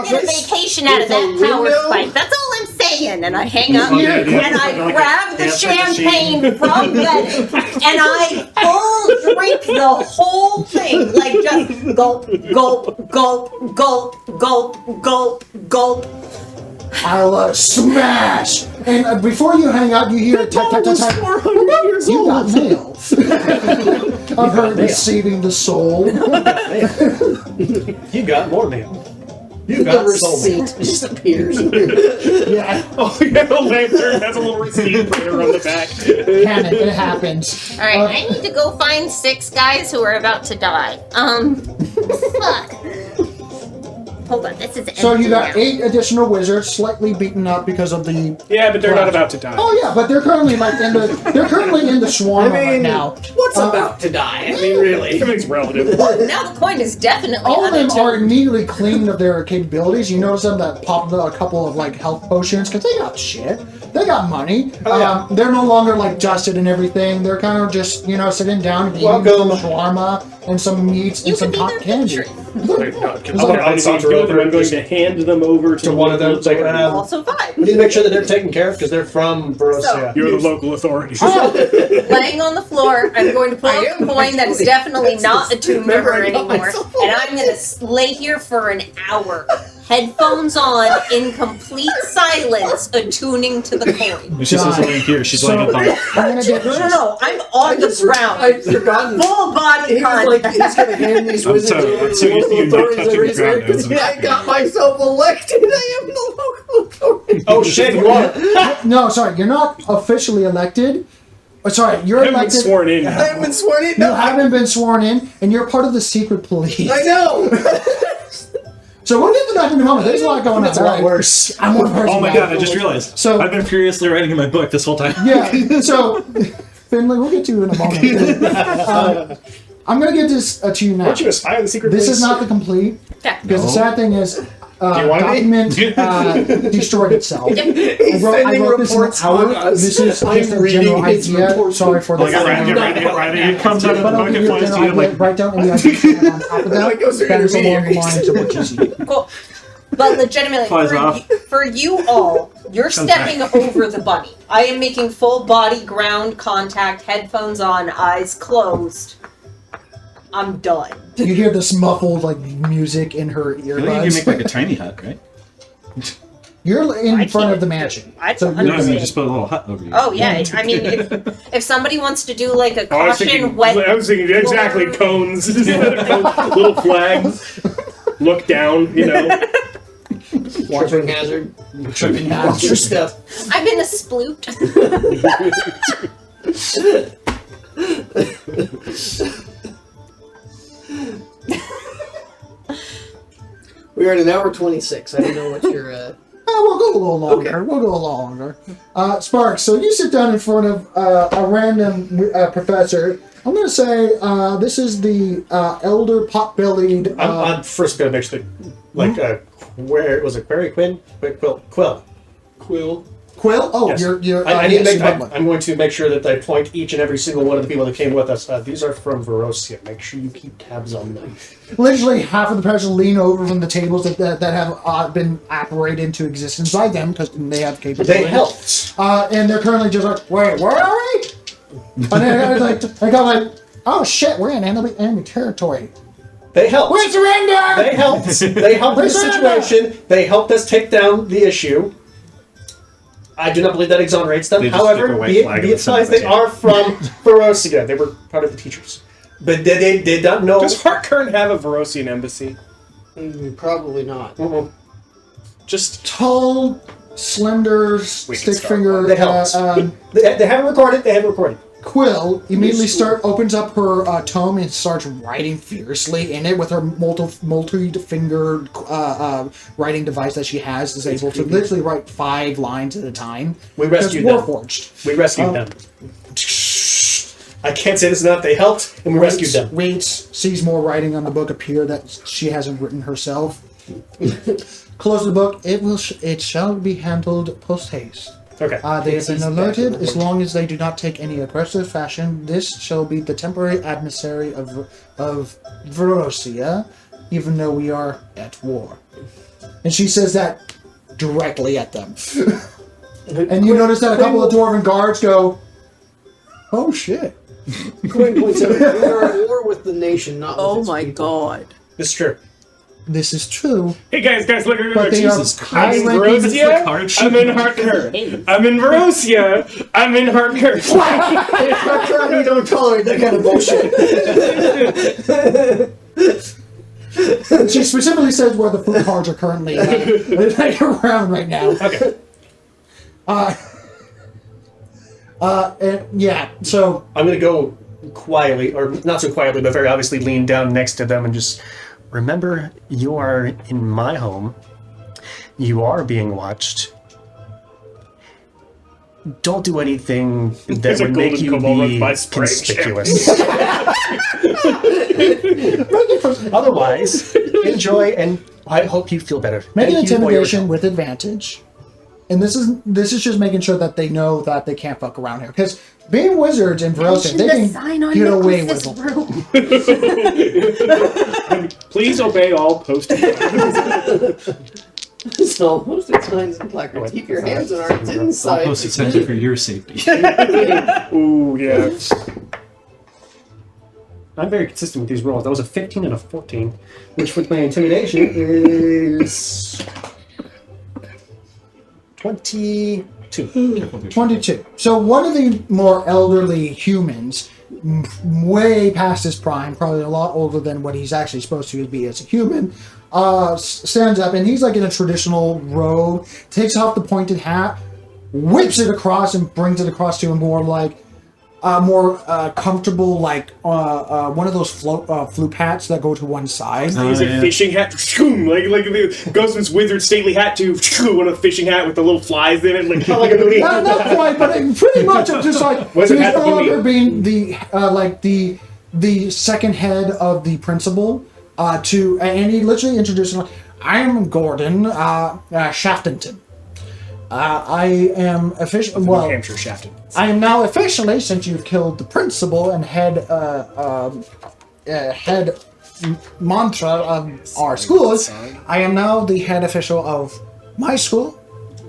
get a vacation out of that power spike. That's all I'm saying. And I hang up and I grab the champagne from Betty and I full drink the whole thing. Like just gulp, gulp, gulp, gulp, gulp, gulp, gulp. I'll smash! And before you hang up, you hear tap, tap, tap, tap. 400 years You got old. mail. Of her receiving the soul. You got more mail. You The got soul mail. receipt just appears. Yeah, Oh yeah, the lantern has a little receipt printer on the back. panic, it happens. All right, I need to go find 6 guys who are about to die. Fuck. Hold on, this is So you empty got now. 8 additional wizards, slightly beaten up because of the. Yeah, but they're not about to die. Oh yeah, but they're currently they're currently in the swarm right now. What's about to die? I mean, really. Everything's relative. Now the coin is definitely All of them unattuned. are immediately clean of their capabilities. You notice them that pop a couple of health potions because they got shit. They got money. They're no longer dusted and everything. They're kind of just sitting down and eating Welcome. some shawarma and some meats You and some could be cotton their candy. patron. I'm not I'm gonna saunter over I'm and going just- to hand them over to one of them. It's like, Also we vibe. need to make sure that they're taken care of because they're from Barossa. You're the local authority. Laying on the floor, I'm going to pull I out am a coin that is actually. definitely not attuned to her Remember, I got anymore. myself And I'm going to lay here for an hour. Headphones on, in complete silence, attuning to the coin. She says laying here. She's laying up on it. I'm gonna get No, I'm on the ground. I've forgotten. Full body He was like, contact. he's gonna hand these I'm wizards so- over I'm to so the used to local you not authorities touching every the ground because now, I got myself elected. I am the local Oh shit, you are. No, sorry, you're not officially elected. Sorry, you're I haven't been elected. sworn in. I haven't been sworn in. You No, haven't been sworn in, and you're part of the secret police. I know. So we'll get to that in a moment. There's a lot going on. It's a lot worse. I'm one person. Oh my now. god, I just realized. So- I've been furiously writing in my book this whole time. Yeah. So, Finley, we'll get to you in a moment. I'm gonna get this to you now. Aren't you a spy on the secret This police? is not the complete, Yeah. because the sad thing is, you want document destroyed itself. I wrote this in reports an hour. on us. This is I'm just a reading general his idea. reports. Sorry for the. Get ready. It comes out of the But I'll book give and you a flies to general you. idea. Like, Write down any ideas you have on top of that. Like those are That is along the intermediaries. lines of what you see. Cool. But legitimately, Flies off. for you all, you're stepping over the bunny. I am making full body ground contact, headphones on, eyes closed. I'm done. You hear this muffled like music in her I think you can make earbuds. like a tiny hut, right? You're in I front can't of the do- mansion. I So don't you're- No, I mean understand. just put a little hut over you. Oh yeah, I mean, if somebody wants to do like a Oh, I was caution thinking, wet, I was thinking exactly cones, little flags. Look down, you know. Tripping hazard. tripping Watch hazard. your step. I'm in a sploot. We are at an hour 26. I don't know what your. We'll go a little longer. Okay. We'll go a little longer. Sparks, so you sit down in front of a random professor. I'm going to say this is the elder pot-bellied... I'm first gonna make sure that, like, where was it? Query Quinn? Quill. Quill. Quill? Oh, Yes. you're I need to yes, make, you're I'm going to make sure that I point each and every single one of the people that came with us. These are from Verosia. Make sure you keep tabs on them. Literally half of the professors lean over from the tables that have been apparated into existence by them because they have capability. They helped. And they're currently just like, wait, where are we? And they go like, oh shit, we're in enemy territory. They helped. We surrender! They helped. They helped the situation. They helped us take down the issue. I do not believe that exonerates them. They just However, stick a white be flag in it the center of advised, the they are from Verosia. They were part of the teachers. But they did not know. Does Hartkern have a Verosian embassy? Probably not. Just Tall, slender, We can stick start finger. one. They helped. They haven't recorded. They haven't recorded. Quill immediately opens up her tome and starts writing fiercely in it with her multi-fingered writing device that she has. Is able to literally write 5 lines at a time. We rescued Because them. Warforged. We rescued them. I can't say this enough. They helped, and we rescued them. Waits, sees more writing on the book appear that she hasn't written herself. Close the book. It shall be handled post haste. Okay. They have been alerted. As long as they do not take any aggressive fashion, this shall be the temporary adversary of Verosia, even though we are at war. And she says that directly at them. And you notice that a couple of dwarven guards go, "Oh shit!" Quinn points out, we are at war with the nation, not with Oh its my people. god. This is true. This is true, hey guys, look, but they are Jesus I'm in Christ. high-ranking. Verosia. card I'm sheet. in Hartkern. I'm in Verosia. I'm in Hartkern. We don't tolerate that kind of bullshit. She specifically says where the food cards are currently around right now. Okay. And yeah, so I'm gonna go quietly, or not so quietly, but very obviously lean down next to them and just remember, you are in my home. You are being watched. Don't do anything that There's a would make golden you kobold be run by spray. conspicuous. Otherwise, enjoy, and I hope you feel better. make an Thank you for your intimidation help. with advantage. And this is just making sure that they know that they can't fuck around here. Because being wizards in Verosia, they the sign can on get away with Nicholas's it. room. Please obey all posted. So, posted signs and placards. Keep your hands on our I'll inside. post it sent you for your safety. Ooh, yeah. I'm very consistent with these rolls. That was a 15 and a 14, which with my intimidation is 22. 22. So one of the more elderly humans, way past his prime, probably a lot older than what he's actually supposed to be as a human, stands up, and he's like in a traditional robe, takes off the pointed hat, whips it across, and brings it across to a more comfortable, like one of those floop hats that go to one side. He's a fishing hat, like goes from his wizard stately hat to one of the fishing hat with the little flies in it, like a booty. Not quite, but pretty much just like Wizard he's hat no booty. longer being the second head of the principal. And he literally introduced him. I am Gordon Shaftington. I am official. New Well, Hampshire Shafton. I am now officially, since you've killed the principal and head mantra of our schools, I am now the head official of my school.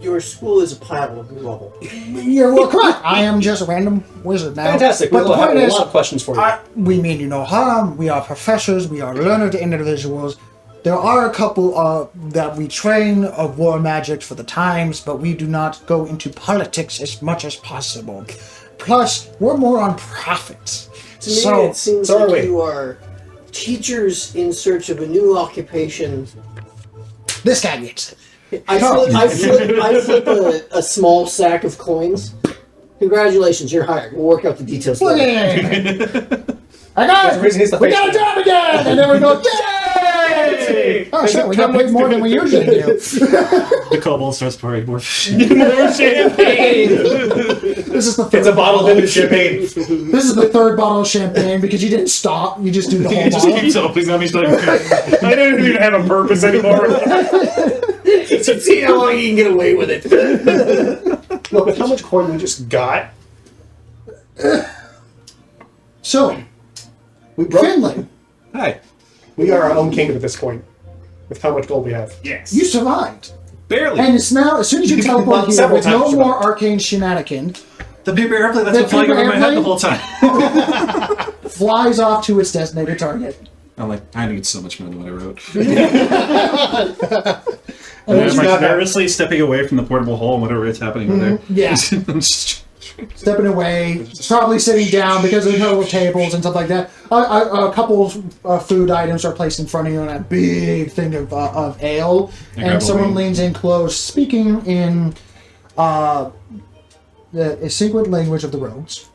Your school is a pile of rubble. You're well correct. I am just a random wizard now. Fantastic. But the We'll have point a is, lot of questions for you. we mean you no harm. We are professors. We are learned individuals. There are a couple that we train of war magic for the times, but we do not go into politics as much as possible. Plus, we're more on profits. To me, it seems like you are teachers in search of a new occupation. This guy gets it. I flip a small sack of coins. Congratulations, you're hired. We'll work out the details later. I got reason he's the it! We face got a job again! And then we go, yay! Oh shit, we got paid more than we usually do. The kobold starts pouring more. More champagne. This is the third It's a bottle of limited champagne. This is the third bottle of champagne because you didn't stop. You just do the whole He just bottle. keeps opening them. He's like, I don't even have a purpose anymore. So see how long you can get away with it. Look at how much coin we just got. So, We broke. Finley, hi, We are our own kingdom at this point, with how much gold we have. Yes. you survived. barely. And it's now, as soon as you teleport here, Several with no times more arcane shenanigan, The paper airplane that's The been flying paper over my head the airplane? whole time. flies off to its designated target. I'm like, I need so much more than what I wrote. And And then I'm you like got nervously stepping away from the portable hole and whatever is happening over there. yeah. I'm just- Stepping away, probably sitting down because of the little tables and stuff like that. A couple of food items are placed in front of you and a big thing of ale. grab And a someone wing. leans in close, speaking in the secret language of the rogues.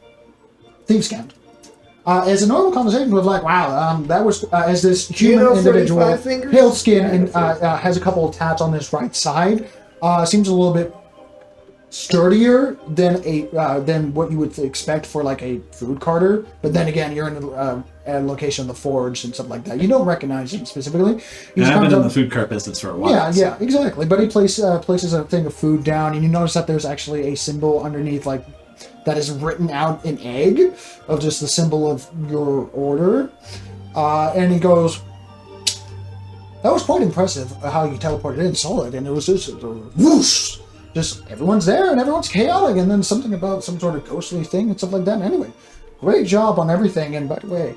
Thieves' Cant. As a normal conversation was like, wow, that was, as this human know individual, 45 fingers? pale skin, and has a couple of tats on his right side, seems a little bit sturdier than than what you would expect for like a food carter. But then again, you're in a location of the forge and stuff like that. You don't recognize him specifically. He And just I've been comes in up- the food cart business for a while. yeah, exactly. But he places a thing of food down, and you notice that there's actually a symbol underneath, like that is written out in egg, of just the symbol of your order. And he goes, "That was quite impressive how you teleported in, saw it, and it was just whoosh, just everyone's there and everyone's chaotic, and then something about some sort of ghostly thing and stuff like that. Anyway, great job on everything. And by the way,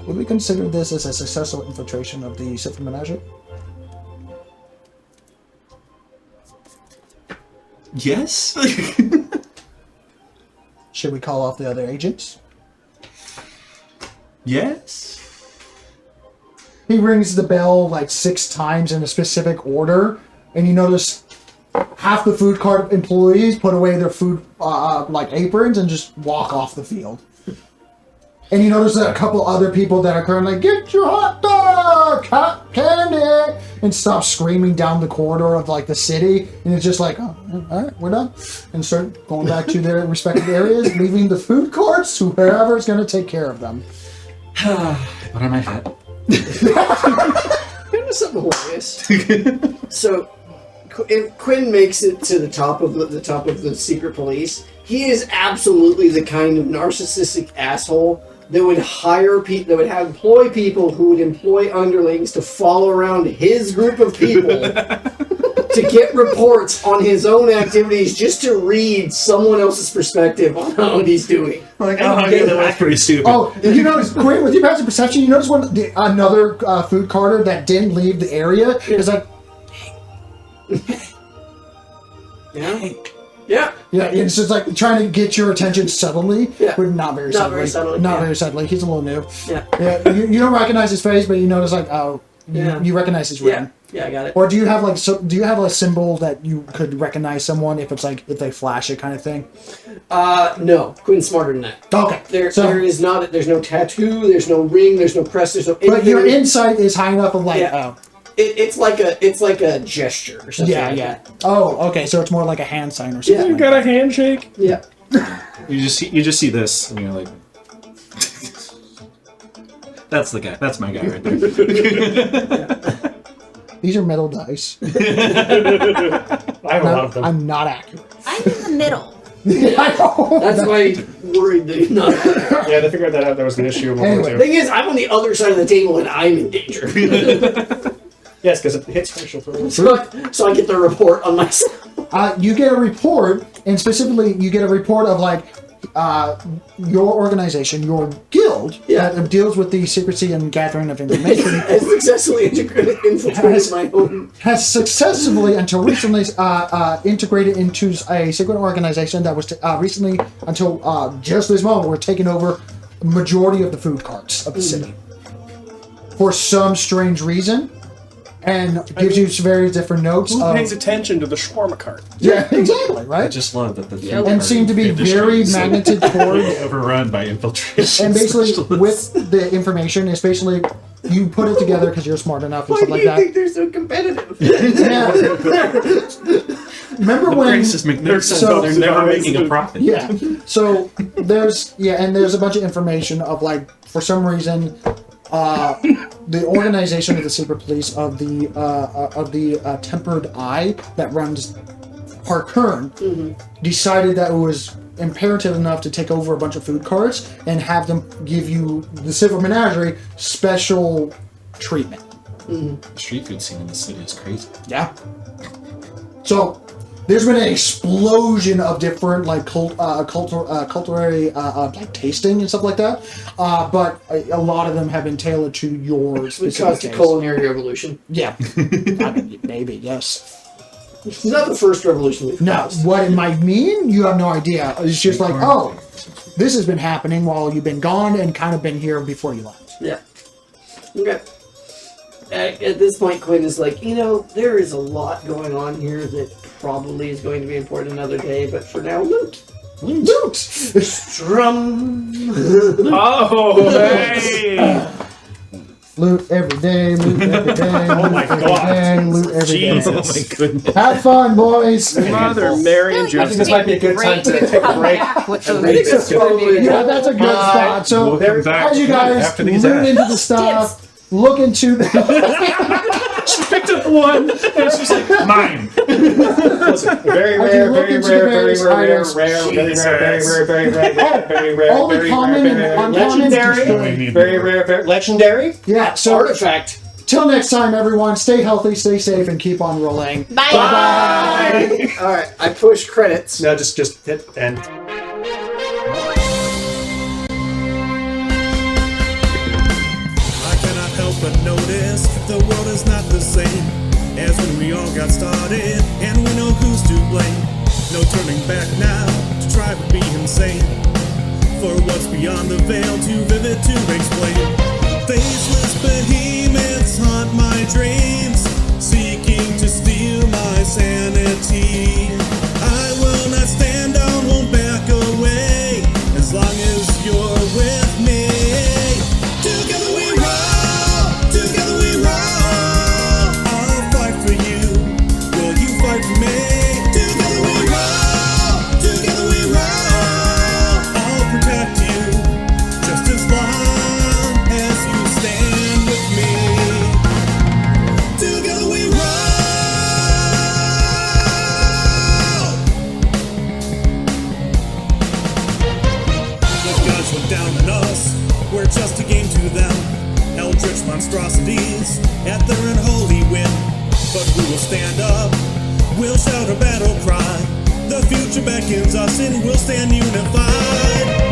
would we consider this as a successful infiltration of the Silver Menagerie?" Yes? Should we call off the other agents? Yes? He rings the bell like 6 times in a specific order, and you notice half the food cart employees put away their food like aprons and just walk off the field. And you notice that a couple other people that are currently, "Get your hot dog, hot candy," and stop screaming down the corridor of like the city. And it's just like, "Oh, all right, we're done," and start going back to their respective areas, leaving the food carts to whoever's going to take care of them. Put on my hat. It was something hilarious. So, if Quinn makes it to the top of the secret police, he is absolutely the kind of narcissistic asshole that would hire people, that would employ people who would employ underlings to follow around his group of people to get reports on his own activities, just to read someone else's perspective on how he's doing. Like, oh, yeah, that's pretty stupid. Oh, you notice, Quinn, with your passive perception, you notice another food carter that didn't leave the area is like, Yeah. Yeah. yeah, it's just like trying to get your attention subtly, Yeah. but not very Not subtly. very subtly, Not yeah. very subtly. He's a little new. Yeah. Yeah, you don't recognize his face, but you notice like, oh, You recognize his ring. Yeah, I got it. Or do you have like do you have a symbol that you could recognize someone if it's like if they flash it kind of thing? No, Quinn's smarter than that. Okay. There is not. There's no tattoo. There's no ring. There's no crest. There's no. But your insight is high enough of like It's like a gesture or something. yeah, like yeah. that. Oh, okay. So it's more like a hand sign or something. Yeah. like You got that. a handshake? Yeah. You just see this, and you're like, that's the guy. That's my guy right there. These are metal dice. I have a lot of them. I'm not accurate. I'm in the middle. I know. That's why he's worried that he's not. Yeah, they figured that out. That was an issue. Anyway. The thing is, I'm on the other side of the table and I'm in danger. Yes, because it hits facial throws. so I get the report on myself. You get a report, and specifically, you get a report of like your organization, your guild, that deals with the secrecy and gathering of information. Has successfully infiltrated my own. Has successfully until recently integrated into a secret organization that was recently until just this moment were taking over the majority of the food carts of the city for some strange reason. And gives you very different notes. Who pays attention to the shawarma cart? Yeah, exactly, I right? just love that the And seem to be very magneted towards. overrun by infiltration. And basically, specialists. with the information, it's basically you put it together because you're smart enough and Why stuff do like you that. think they're so competitive? Yeah. Remember when? Price is magnificent, so- they're never making a profit. Yeah. So there's and there's a bunch of information of like for some reason. The organization of the secret police of the Tempered Eye that runs Parkern decided that it was imperative enough to take over a bunch of food carts and have them give you the Silver Menagerie special treatment. The street food scene in the city is crazy. Yeah. So there's been an explosion of different like culinary like tasting and stuff like that, but a lot of them have been tailored to your Which specific caused a taste. culinary revolution. Yeah, I mean, maybe yes. It's not the first revolution we've No, caused. what it might mean, you have no idea. It's just like, oh, this has been happening while you've been gone and kind of been here before you left. Yeah. Okay. At this point, Quinn is like, there is a lot going on here that probably is going to be important another day, but for now, loot. Loot! Strum. Oh, hey! Loot every day, loot every day, Oh my God. loot every day. Jesus. Oh my goodness. Have fun, boys! Mother Mary and I think Joseph. this might be a good time to take a break. With I those think that's probably Yeah, that's a good spot. So, We'll come back as you guys after these loot ads. into the stuff, look into the... She picked up one, and she's like, mine. Listen, very As you rare, look very into rare, the very various rare, very items, rare, very rare, very Jesus. rare, very rare, very rare, all the very common rare, and very uncommon legendary, destroyed. very rare, very legendary. Yeah, so Artifact. till next time, everyone, stay healthy, stay safe, and keep on rolling. Bye. Bye! All right, I push credits. No, just hit end. I cannot help but notice the world is not the same as when we all got started, and we know who's to blame. No turning back now to try to be insane. For what's beyond the veil, too vivid to explain. Faceless behemoths haunt my dreams, seeking to steal my sanity. I will not stand down, won't back away, as long as you're with me. Together we roll, together we roll. I'll fight for you, will you fight for me? Together we roll, I'll protect you, just as long as you stand with me. Together we roll. The gods look down on us, we're just a game to them. Eldritch monstrosities at their unholy whim. But we will stand up, we'll shout a battle cry. The future beckons us and we'll stand unified.